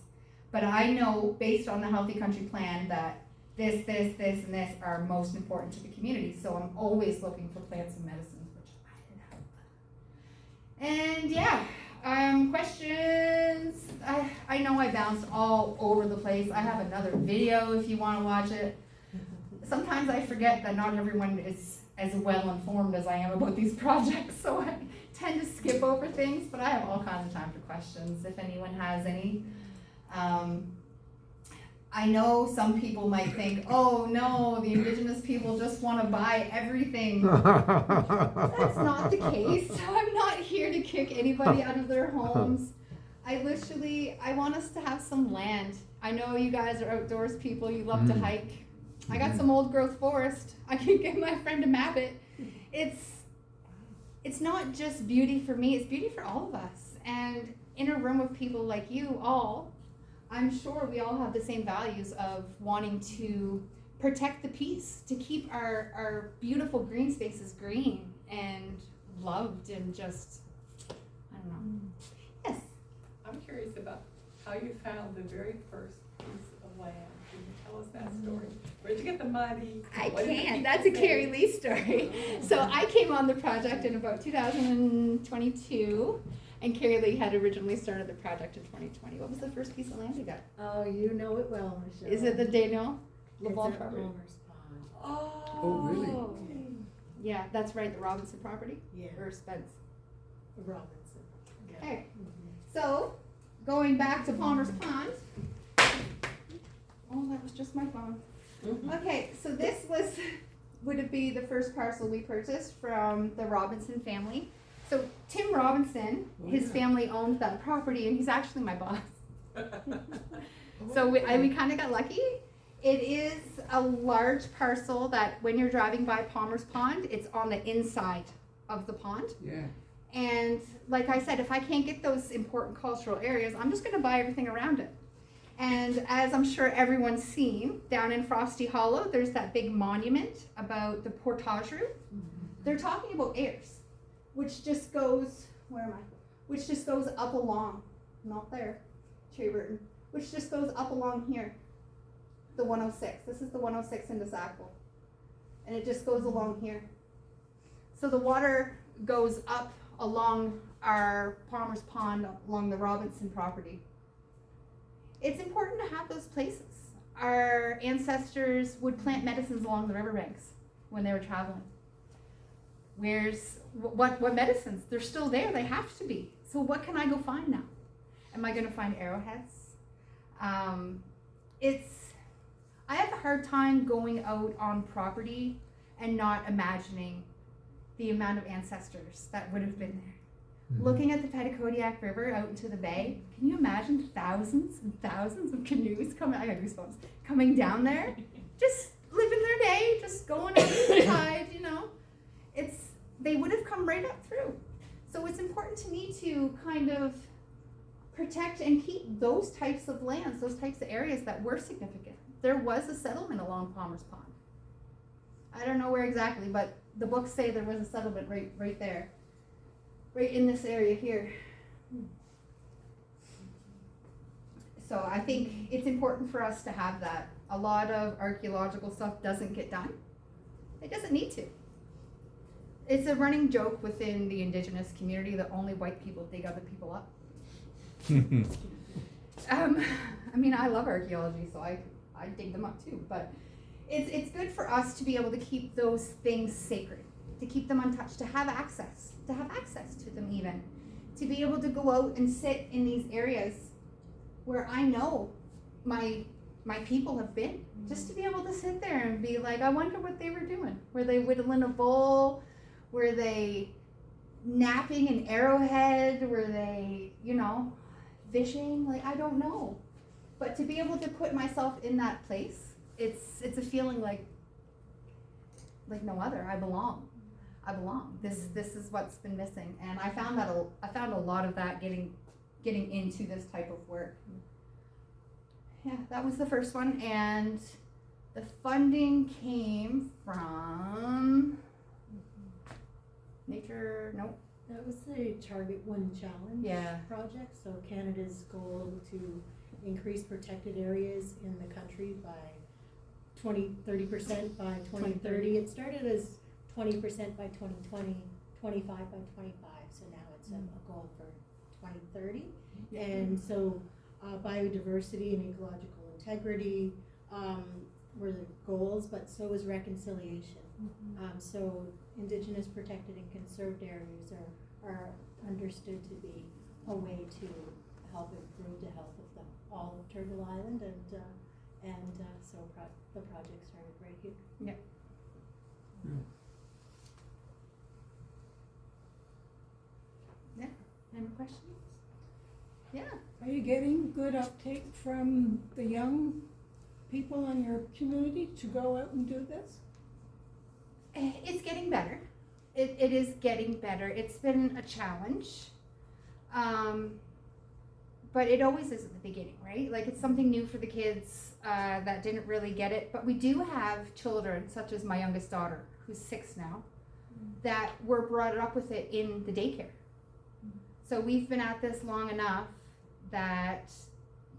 But I know based on the Healthy Country Plan that this, and this are most important to the community. So I'm always looking for plants and medicines, which I didn't have. And yeah, questions. I know I bounced all over the place. I have another video if you want to watch it. Sometimes I forget that not everyone is as well informed as I am about these projects, so I tend to skip over things, but I have all kinds of time for questions if anyone has any. I know some people might think, oh no, the Indigenous people just want to buy everything. That's not the case. I'm not here to kick anybody out of their homes. I want us to have some land. I know you guys are outdoors people, you love to hike. I got some old growth forest. I can get my friend to map it. It's not just beauty for me, it's beauty for all of us. And in a room of people like you all, I'm sure we all have the same values of wanting to protect the peace, to keep our beautiful green spaces green and loved and just, I don't know. Yes? I'm curious about how you found the very first piece of land. Can you tell us that story? Where'd you get the money? I can. That's a Carrie Lee story. So I came on the project in about 2022. And Carrie Lee had originally started the project in 2020. What was the first piece of land you got? Oh, you know it well, Michelle. Is it the Daniel It's LaValle at property? Palmer's Pond. Oh, really? Yeah, that's right, the Robinson property? Yeah, Or Spence? Robinson. Yeah. Okay, so going back to Palmer's Pond. Oh, that was just my phone. Okay, so this would it be the first parcel we purchased from the Robinson family? So Tim Robinson, his family owned that property, and he's actually my boss. So we kind of got lucky. It is a large parcel that when you're driving by Palmer's Pond, it's on the inside of the pond. Yeah. And like I said, if I can't get those important cultural areas, I'm just going to buy everything around it. And as I'm sure everyone's seen, down in Frosty Hollow, there's that big monument about the portage route. They're talking about Ayers, which just goes, which just goes up along, not there, Treeburton, which just goes up along here, the 106. This is the 106 into Sackville. And it just goes along here. So the water goes up along our Palmer's Pond, along the Robinson property. It's important to have those places. Our ancestors would plant medicines along the riverbanks when they were traveling. What medicines? They're still there. They have to be. So what can I go find now? Am I going to find arrowheads? I have a hard time going out on property and not imagining the amount of ancestors that would have been there. Looking at the Petitcodiac River out into the bay, can you imagine thousands and thousands of canoes coming? I got goosebumps. Coming down there, just living their day, just going they would have come right up through. So it's important to me to kind of protect and keep those types of lands, those types of areas that were significant. There was a settlement along Palmer's Pond. I don't know where exactly, but the books say there was a settlement right there, right in this area here. So I think it's important for us to have that. A lot of archaeological stuff doesn't get done. It doesn't need to. It's a running joke within the indigenous community that only white people dig other people up. I mean, I love archaeology, so I dig them up too, but it's good for us to be able to keep those things sacred, to keep them untouched, to have access to them even, to be able to go out and sit in these areas where I know my people have been, just to be able to sit there and be like, I wonder what they were doing. Were they whittling a bowl? Were they napping an arrowhead? Were they, fishing? Like, I don't know. But to be able to put myself in that place, it's a feeling like no other. I belong. This is what's been missing, and I found a lot of that getting into this type of work. Yeah, that was the first one, and the funding came from Nature. Nope. That was the Target One Challenge project. So Canada's goal to increase protected areas in the country by 30% by 2030. It started as 20% by 2020, 25 by 25. So now it's a goal for 2030. And so biodiversity and ecological integrity were the goals, but so is reconciliation. So Indigenous protected and conserved areas are understood to be a way to help improve the health of all of Turtle Island, and so the project started right here. Yep. Yeah. Any questions? Yeah. Are you getting good uptake from the young people in your community to go out and do this? It's getting better. It is getting better. It's been a challenge. But it always is at the beginning, right? Like, it's something new for the kids that didn't really get it. But we do have children, such as my youngest daughter, who's 6 now, that were brought up with it in the daycare. So we've been at this long enough that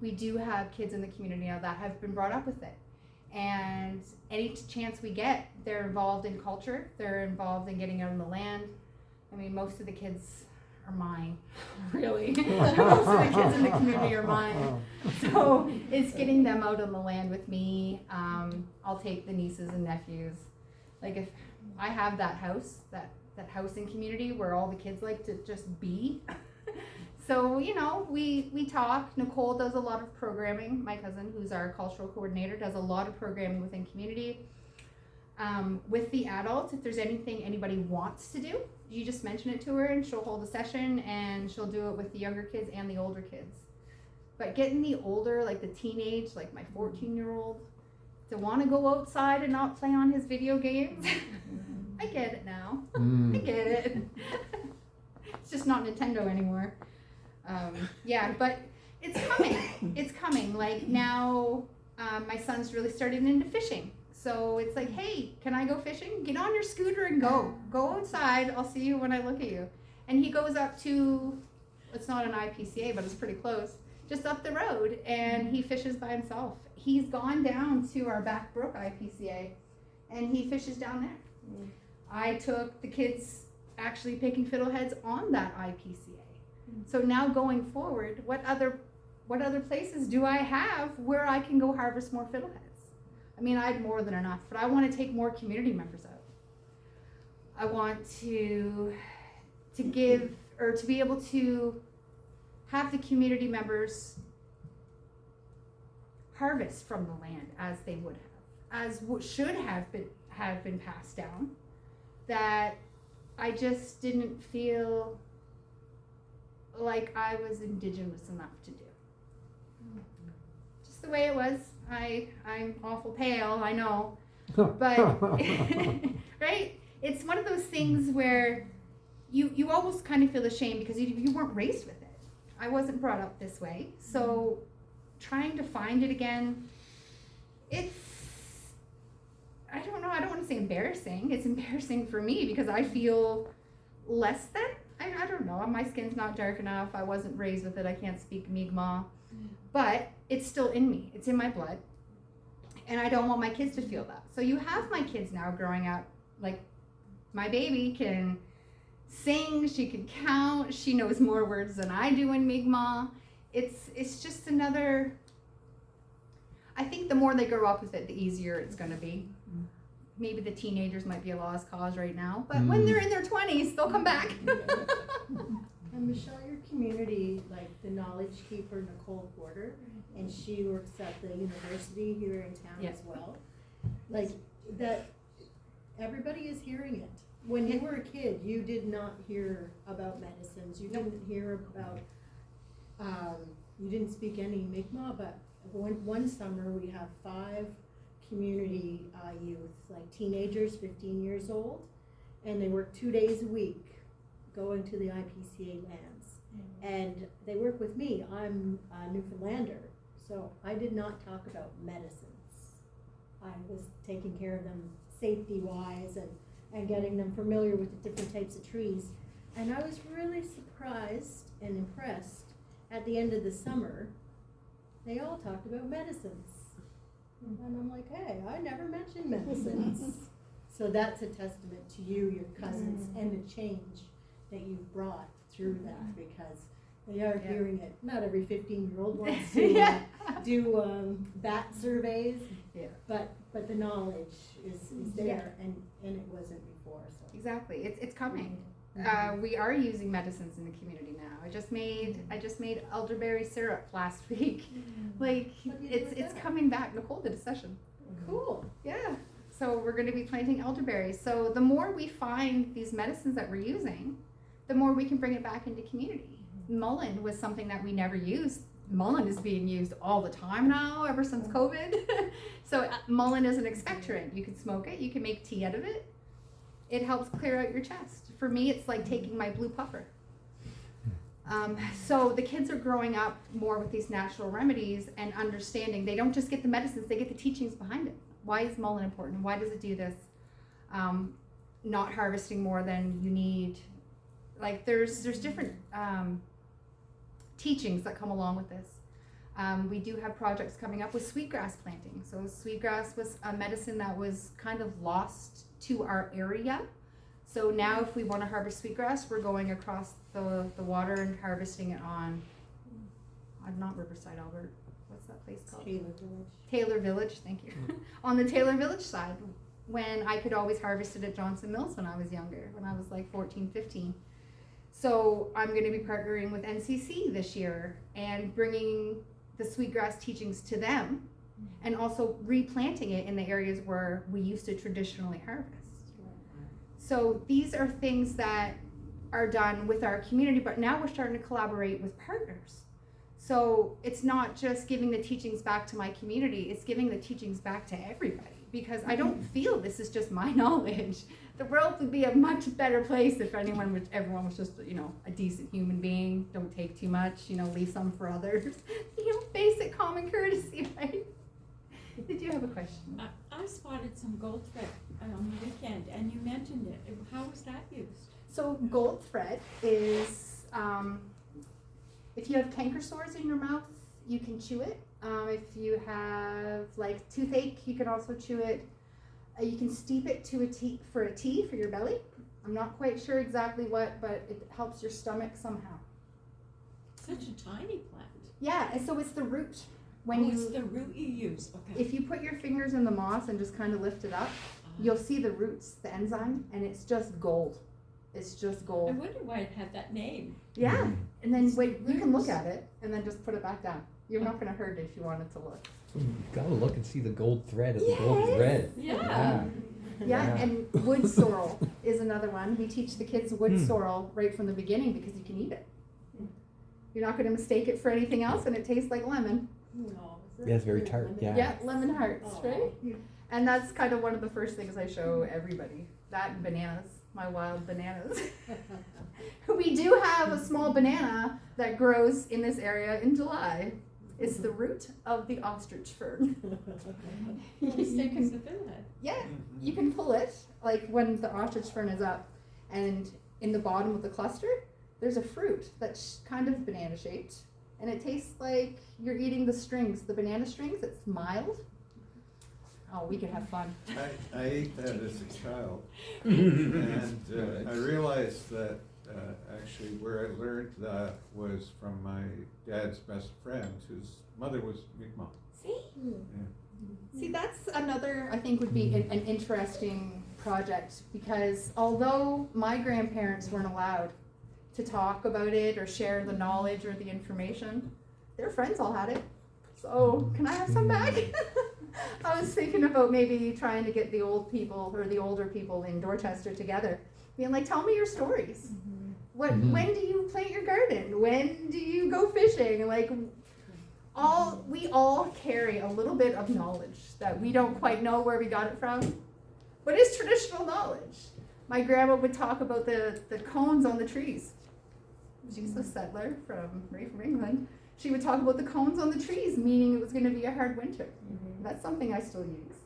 we do have kids in the community now that have been brought up with it. And any chance we get, they're involved in culture. They're involved in getting out on the land. I mean, most of the kids are mine, really. Most of the kids in the community are mine. So it's getting them out on the land with me. I'll take the nieces and nephews. Like, if I have that house, that housing community where all the kids like to just be. So, we talk. Nicole does a lot of programming. My cousin, who's our cultural coordinator, does a lot of programming within community. With the adults, if there's anything anybody wants to do, you just mention it to her and she'll hold a session, and she'll do it with the younger kids and the older kids. But getting the older, like the teenage, like my 14-year-old, to want to go outside and not play on his video games, I get it now. I get it. It's just not Nintendo anymore. But it's coming. It's coming. Like, now my son's really started into fishing. So it's like, hey, can I go fishing? Get on your scooter and go. Go outside. I'll see you when I look at you. And he goes up to, it's not an IPCA, but it's pretty close, just up the road, and he fishes by himself. He's gone down to our Back Brook IPCA, and he fishes down there. I took the kids actually picking fiddleheads on that IPCA. So now going forward, what other places do I have where I can go harvest more fiddleheads? I mean, I had more than enough, but I want to take more community members out. I want to give, or to be able to have the community members harvest from the land as they would have, as what should have been passed down, that I just didn't feel like I was indigenous enough to do. Just the way it was. I'm awful pale, I know, but right? it's one of those things where you almost kind of feel ashamed because you weren't raised with it. I wasn't brought up this way. So trying to find it again, I don't know, I don't want to say embarrassing. It's embarrassing for me because I feel less than. I don't know, my skin's not dark enough. I wasn't raised with it. I can't speak Mi'kmaq. But it's still in me. It's in my blood. And I don't want my kids to feel that. So you have my kids now growing up, like my baby can sing, she can count, she knows more words than I do in Mi'kmaq. It's just another, I think the more they grow up with it, the easier it's going to be. Maybe the teenagers might be a lost cause right now, but when they're in their 20s, they'll come back. And Michelle, your community, like the knowledge keeper, Nicole Porter, and she works at the university here in town as well. Like that, everybody is hearing it. When you were a kid, you did not hear about medicines. You didn't hear about, you didn't speak any Mi'kmaq, but one summer we have 5 community youth, like teenagers, 15 years old, and they work 2 days a week going to the IPCA lands. And they work with me. I'm a Newfoundlander, so I did not talk about medicines. I was taking care of them safety-wise and getting them familiar with the different types of trees. And I was really surprised and impressed at the end of the summer, they all talked about medicines. And I'm like, hey, I never mentioned medicines. So that's a testament to you, your cousins, and the change that you've brought through that, because they are hearing it. Not every 15-year-old wants to do bat surveys, but the knowledge is there, and it wasn't before. So. Exactly, it's coming. We are using medicines in the community now. I just made elderberry syrup last week. Like it's coming back. Nicole did a session. Cool. Yeah. So we're going to be planting elderberries. So the more we find these medicines that we're using, the more we can bring it back into community. Mullein was something that we never used. Mullein is being used all the time now, ever since COVID. So mullein is an expectorant. You can smoke it. You can make tea out of it. It helps clear out your chest. For me, it's like taking my blue puffer. So the kids are growing up more with these natural remedies and understanding. They don't just get the medicines, they get the teachings behind it. Why is mullein important? Why does it do this? Not harvesting more than you need. Like there's different teachings that come along with this. We do have projects coming up with sweetgrass planting. So sweetgrass was a medicine that was kind of lost to our area. So now if we want to harvest sweetgrass, we're going across the water and harvesting it on, not Riverside, Albert, what's that place called? Taylor Village. Taylor Village, thank you. On the Taylor Village side, when I could always harvest it at Johnson Mills when I was younger, when I was like 14, 15. So I'm going to be partnering with NCC this year and bringing the sweetgrass teachings to them and also replanting it in the areas where we used to traditionally harvest. So these are things that are done with our community, but now we're starting to collaborate with partners. So it's not just giving the teachings back to my community, it's giving the teachings back to everybody, because I don't feel this is just my knowledge. The world would be a much better place if everyone was just, a decent human being, don't take too much, leave some for others. Basic common courtesy, right? Did you have a question? I spotted some gold thread on the weekend, and you mentioned it. How was that used? So gold thread is, if you have canker sores in your mouth, you can chew it. If you have like toothache, you can also chew it. You can steep it to a tea for your belly. I'm not quite sure exactly what, but it helps your stomach somehow. Such a tiny plant. Yeah, and so it's the root. It's the root you use. Okay. If you put your fingers in the moss and just kind of lift it up, you'll see the roots, the enzyme, and it's just gold. It's just gold. I wonder why it had that name. Yeah, and then you can look at it and then just put it back down. You're not going to hurt it if you wanted to look. You gotta look and see the gold thread of the gold thread. Yeah, and wood sorrel is another one. We teach the kids wood sorrel right from the beginning because you can eat it. You're not going to mistake it for anything else, and it tastes like lemon. No, Yeah, it's very tart. Yeah. Yeah, lemon hearts, right? And that's kind of one of the first things I show everybody. That and bananas, my wild bananas. We do have a small banana that grows in this area in July. It's the root of the ostrich fern. You can fill it. Yeah, you can pull it, like when the ostrich fern is up, and in the bottom of the cluster, there's a fruit that's kind of banana shaped, and it tastes like you're eating the strings, the banana strings. It's mild. Oh, we could have fun. I ate that as a child, and I realized that actually where I learned that was from my dad's best friend, whose mother was Mi'kmaq. See? Yeah. See, that's another, I think, would be an interesting project, because although my grandparents weren't allowed to talk about it or share the knowledge or the information, their friends all had it. So, can I have some back? I was thinking about maybe trying to get the old people or the older people in Dorchester together, being like, tell me your stories. When do you plant your garden? When do you go fishing? Like, we all carry a little bit of knowledge that we don't quite know where we got it from, but it's traditional knowledge. My grandma would talk about the cones on the trees. She's a settler right from England. She would talk about the cones on the trees, meaning it was going to be a hard winter. That's something I still use.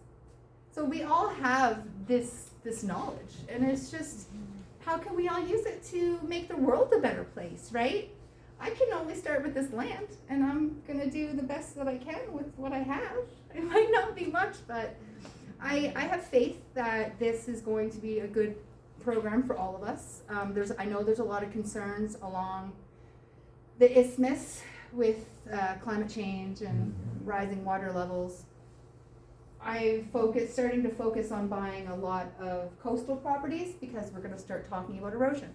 So we all have this knowledge, and it's just, how can we all use it to make the world a better place, right? I can only start with this land, and I'm going to do the best that I can with what I have. It might not be much, but I have faith that this is going to be a good program for all of us. I know there's a lot of concerns along the isthmus with climate change and rising water levels. I'm starting to focus on buying a lot of coastal properties, because we're going to start talking about erosion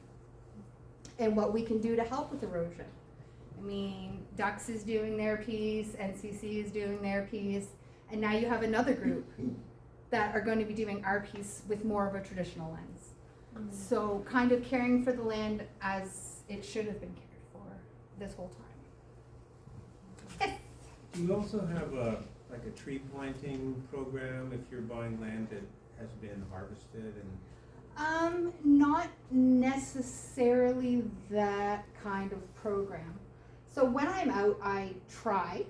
and what we can do to help with erosion. I mean, Ducks is doing their piece, NCC is doing their piece, and now you have another group that are going to be doing our piece with more of a traditional lens. So kind of caring for the land as it should have been cared for this whole time. Yes. Do you also have a tree planting program if you're buying land that has been harvested? And Not necessarily that kind of program. So when I'm out, I try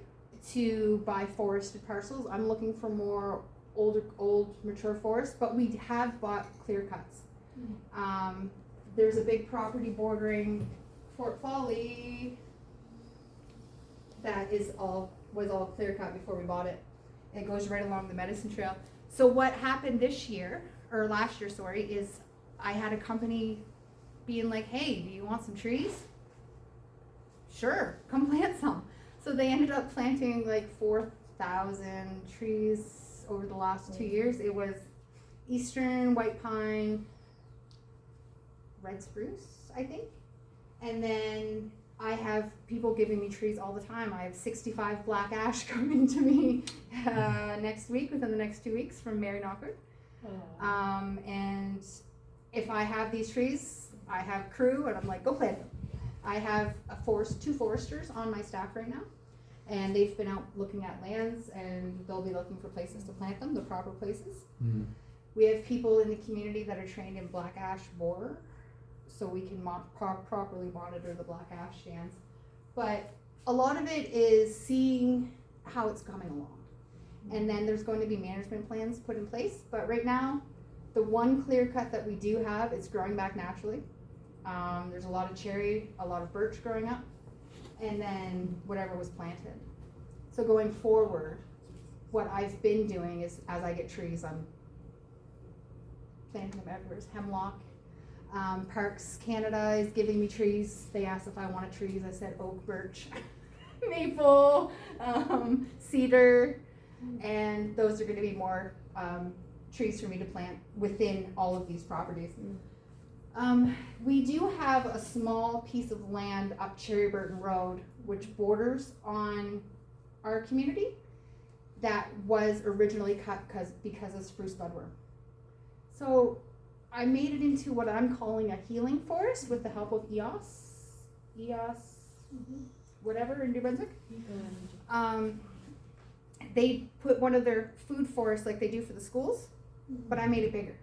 to buy forested parcels. I'm looking for more old mature forests, but we have bought clear cuts. There's a big property bordering Fort Folly that was all clear cut before we bought it. It goes right along the Medicine Trail. So what happened last year, is I had a company being like, hey, do you want some trees? Sure, come plant some. So they ended up planting like 4,000 trees over the last 2 years. It was eastern white pine, red spruce, I think. And then I have people giving me trees all the time. I have 65 black ash coming to me within the next 2 weeks from Mary Knockwood. And if I have these trees, I have crew, and I'm like, go plant them. I have two foresters on my staff right now, and they've been out looking at lands, and they'll be looking for places to plant them, the proper places. We have people in the community that are trained in black ash borer, so we can properly monitor the black ash stands. But a lot of it is seeing how it's coming along. And then there's going to be management plans put in place. But right now, the one clear cut that we do have is growing back naturally. There's a lot of cherry, a lot of birch growing up, and then whatever was planted. So going forward, what I've been doing is, as I get trees, I'm planting them everywhere. Hemlock. Parks Canada is giving me trees. They asked if I wanted trees. I said oak, birch, maple, cedar, and those are going to be more trees for me to plant within all of these properties. We do have a small piece of land up Cherry Burton Road, which borders on our community, that was originally cut because of spruce budworm. So I made it into what I'm calling a healing forest with the help of EOS, whatever in New Brunswick. they put one of their food forests like they do for the schools, but I made it bigger.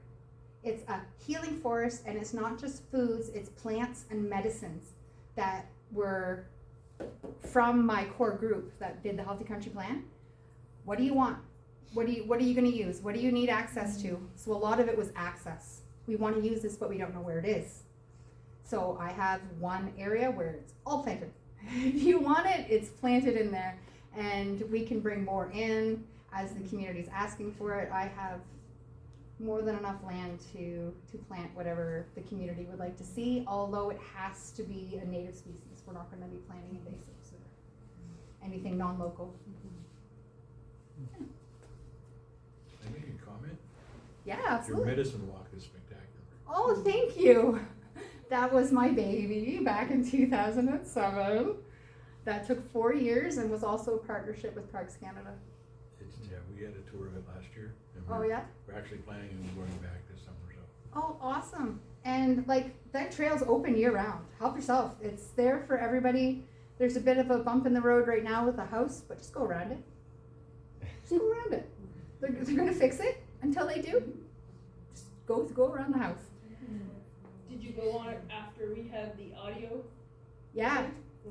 It's a healing forest, and it's not just foods, it's plants and medicines that were from my core group that did the Healthy Country Plan. What do you want? What are you going to use? What do you need access to? So a lot of it was access. We want to use this, but we don't know where it is. So I have one area where it's all planted. If you want it, it's planted in there, and we can bring more in as the community is asking for it. I have more than enough land to plant whatever the community would like to see, although it has to be a native species. We're not going to be planting invasives or anything non-local. Can I make a comment? Yeah, absolutely. Your medicine walk is spectacular. Oh, thank you. That was my baby back in 2007. That took 4 years and was also a partnership with Parks Canada. Yeah, we had a tour of it last year. And Oh, yeah? We're actually planning on going back this summer, so. Oh, awesome. And like that trail's open year round. Help yourself. It's there for everybody. There's a bit of a bump in the road right now with the house, but just go around it. Just go around it. They're going to fix it until they do. Just go around the house. Did you go on it after we had the audio? Yeah.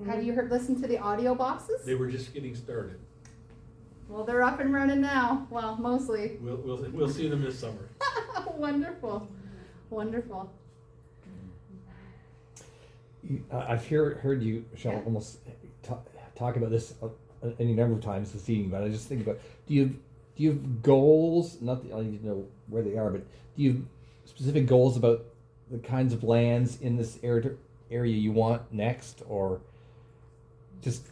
Have you listened to the audio boxes? They were just getting started. Well, they're up and running now. Well, mostly. We'll see them this summer. Wonderful. Wonderful. I've heard you, Michelle, almost talk about this any number of times this evening, but I just think about, do you have goals? Not that I need to know where they are, but do you have specific goals about the kinds of lands in this area you want next, or just?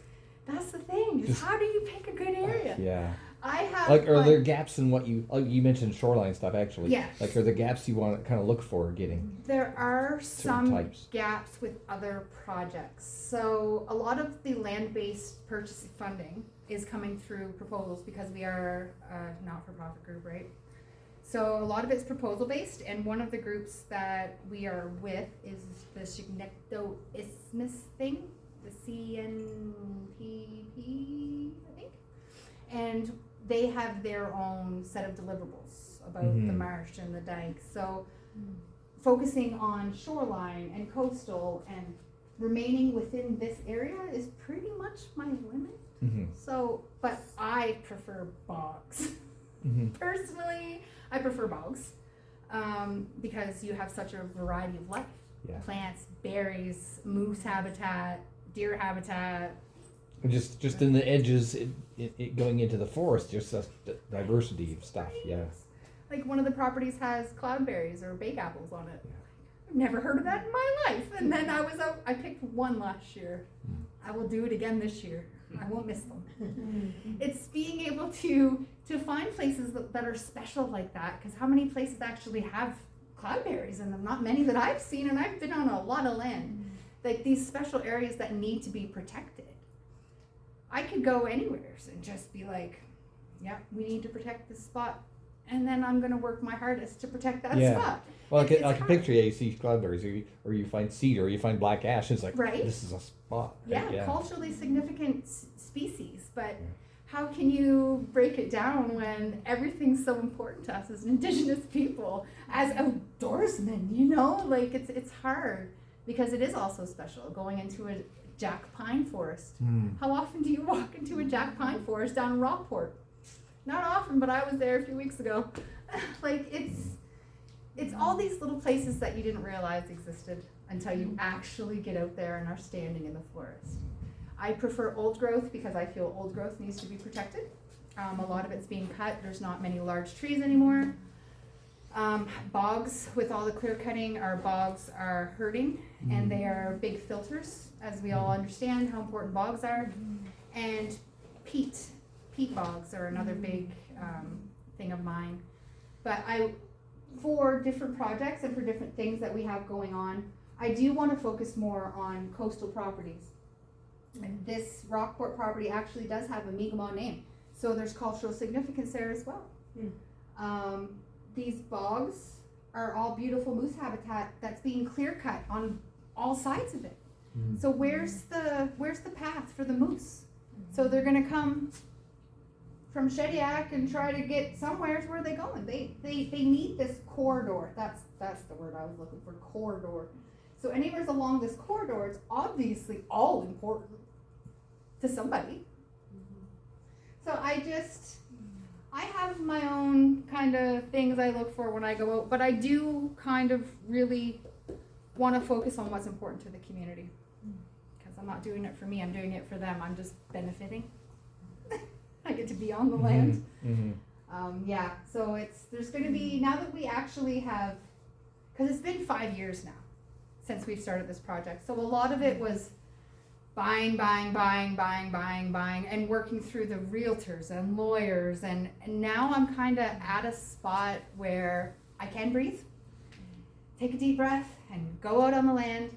That's the thing. Is how do you pick a good area? Yeah. I have are there gaps in what you mentioned shoreline stuff actually? Yes. Like, are there gaps you want to kind of look for getting? There are some types. gaps with other projects. So a lot of the land-based purchase funding is coming through proposals because we are a not-for-profit group, right? So a lot of it's proposal-based, and one of the groups that we are with is the Chignecto Isthmus thing, the CNPP, I think. And they have their own set of deliverables about the marsh and the dike. So focusing on shoreline and coastal and remaining within this area is pretty much my limit. So, but I prefer bogs. Personally, I prefer bogs because you have such a variety of life. Yeah. Plants, berries, moose habitat, deer habitat. And just in the edges, it going into the forest, just a diversity of stuff. Yeah. Like one of the properties has cloudberries or bake apples on it. I've never heard of that in my life. And then I picked one last year. I will do it again this year. I won't miss them. It's being able to find places that are special like that, because how many places actually have cloudberries in them? Not many that I've seen, and I've been on a lot of land. Like these special areas that need to be protected. I could go anywhere and just be like, yeah, we need to protect this spot. And then I'm going to work my hardest to protect that spot. Well, I can picture you see cloudberries, or you find cedar, or you find black ash, and it's like, this is a spot. Yeah, right? culturally significant species. But how can you break it down when everything's so important to us as Indigenous people, as outdoorsmen, you know? Like, it's hard, because it is also special, going into a jack pine forest. How often do you walk into a jack pine forest down in Rockport? Not often, but I was there a few weeks ago. Like, it's all these little places that you didn't realize existed until you actually get out there and are standing in the forest. I prefer old growth because I feel old growth needs to be protected. A lot of it's being cut. There's not many large trees anymore. Bogs, with all the clear cutting, our bogs are hurting, and they are big filters, as we all understand how important bogs are. And peat bogs are another big thing of mine. But for different projects and for different things that we have going on, I do want to focus more on coastal properties. And this Rockport property actually does have a Mi'kmaq name, so there's cultural significance there as well. These bogs are all beautiful moose habitat that's being clear cut on all sides of it. So where's the path for the moose? So they're gonna come from Shediac and try to get somewhere. Where are they going? They need this corridor. That's the word I was looking for, corridor. So anywhere along this corridor, it's obviously all important to somebody. So I have my own kind of things I look for when I go out, but I do kind of really want to focus on what's important to the community. Because I'm not doing it for me, I'm doing it for them. I'm just benefiting. I get to be on the land. Yeah, so there's going to be, now that we actually have, because it's been 5 years now since we've started this project. So a lot of it was buying, and working through the realtors and lawyers. And now I'm kind of at a spot where I can breathe, take a deep breath, and go out on the land.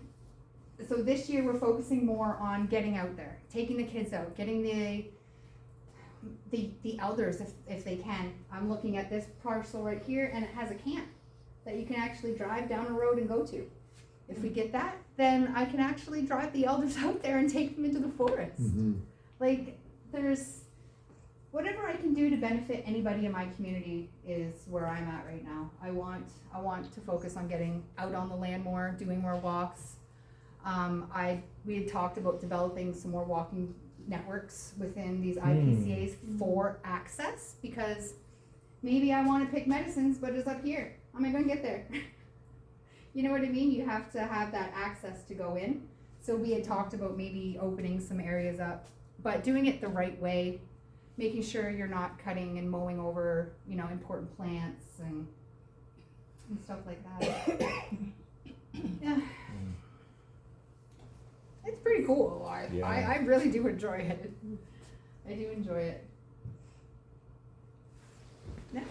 So this year we're focusing more on getting out there, taking the kids out, getting the elders if they can. I'm looking at this parcel right here, and it has a camp that you can actually drive down a road and go to. If we get that, then I can actually drive the elders out there and take them into the forest. Like, there's whatever I can do to benefit anybody in my community is where I'm at right now. I want to focus on getting out on the land more, doing more walks. We had talked about developing some more walking networks within these IPCAs for access, because maybe I want to pick medicines, but it's up here. How am I going to get there? You know what I mean? You have to have that access to go in. So we had talked about maybe opening some areas up, but doing it the right way, making sure you're not cutting and mowing over, important plants and stuff like that. Yeah. It's pretty cool. I really do enjoy it. I do enjoy it. Yeah.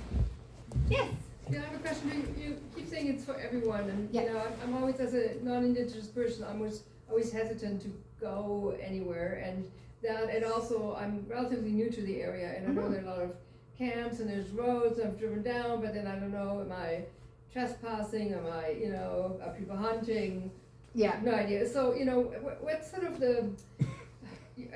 Yes. Yeah, I have a question. You keep saying it's for everyone, and Yeah. I'm always, as a non-Indigenous person, I'm always hesitant to go anywhere, and also I'm relatively new to the area, and I know there are a lot of camps and there's roads I've driven down, but then I don't know, am I trespassing? Am I, are people hunting? Yeah. No idea. So, what's sort of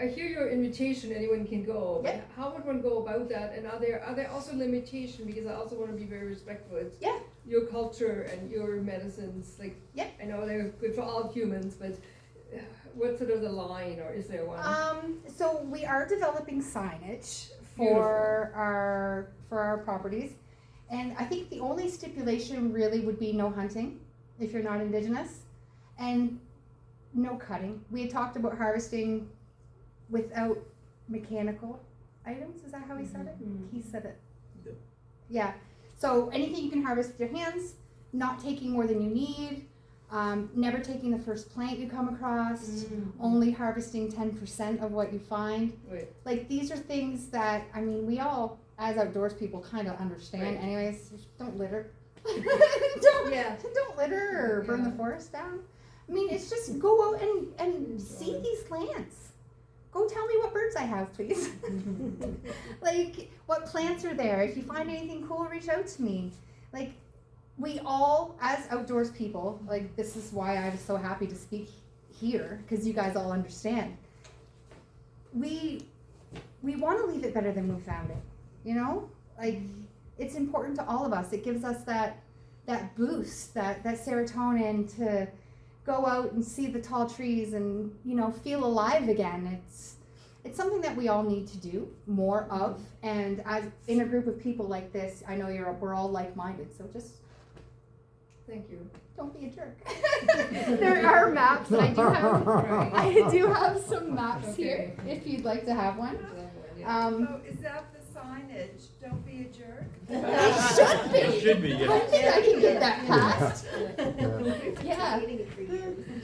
I hear your invitation, anyone can go, but how would one go about that? And are there also limitations? Because I also want to be very respectful. It's your culture and your medicines. I know they're good for all humans, but what's sort of the line, or is there one? So we are developing signage for our properties, and I think the only stipulation really would be no hunting if you're not Indigenous, and no cutting. We had talked about harvesting without mechanical items. Is that how he said it? He said it. Yeah. So anything you can harvest with your hands, not taking more than you need, never taking the first plant you come across, only harvesting 10% of what you find. Like, these are things that, we all, as outdoors people, kind of understand. Anyways, don't litter. Don't litter or burn the forest down. It's just go out and see these lands. Go tell me what birds I have, please. Like, what plants are there. If you find anything cool, reach out to me. Like, we all, as outdoors people, this is why I was so happy to speak here, because you guys all understand. We want to leave it better than we found it, it's important to all of us. It gives us that boost, that serotonin to go out and see the tall trees and, feel alive again. It's something that we all need to do more of. And as in a group of people like this, I know we're all like-minded, so just thank you. Don't be a jerk. There are maps. I do have some maps here if you'd like to have one. So is that the signage? Don't be a jerk? It should be. It should be, yeah. I think I can get that passed. Yeah.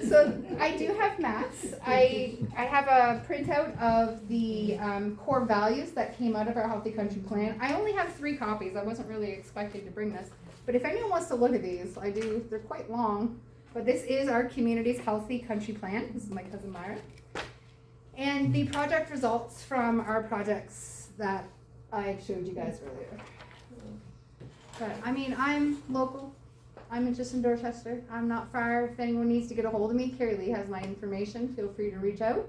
So I do have maps. I have a printout of the core values that came out of our Healthy Country Plan. I only have 3 copies. I wasn't really expecting to bring this. But if anyone wants to look at these, I do. They're quite long. But this is our community's Healthy Country Plan. This is my cousin Myra. And the project results from our projects that I showed you guys earlier. But I'm local. I'm just in Dorchester. I'm not far. If anyone needs to get a hold of me, Carrie Lee has my information. Feel free to reach out.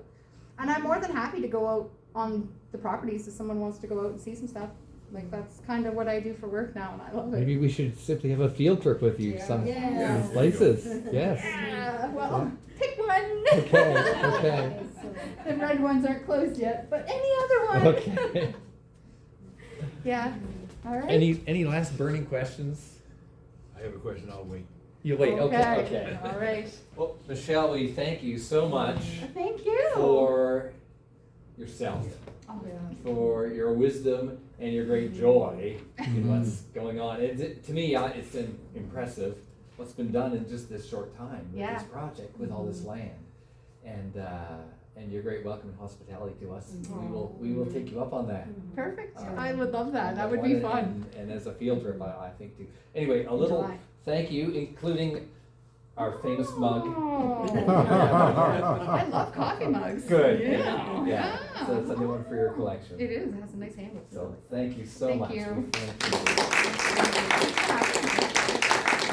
And I'm more than happy to go out on the properties if someone wants to go out and see some stuff. Like that's kind of what I do for work now, and I love it. Maybe we should simply have a field trip with you, some Yes. places, yes. Yeah, well, pick one. Okay. The red ones aren't closed yet, but any other one. Okay. Yeah, all right. Any last burning questions? I have a question, I'll wait. You wait, okay. All right. Well, Michelle, we thank you so much Thank you. for yourself, Oh, for your wisdom and your great joy in what's going on. To me, it's been impressive what's been done in just this short time with Yeah. this project, with all this land, and your great welcome and hospitality to us. We will take you up on that. Perfect. I would love that. That would be fun. And as a field trip, I think too. Anyway, a little July. thank you, including our famous mug. I love coffee mugs. Good. Yeah. Yeah. So it's a new one for your collection. It is. It has a nice handle. So thank you so Thank much. you. We thank you.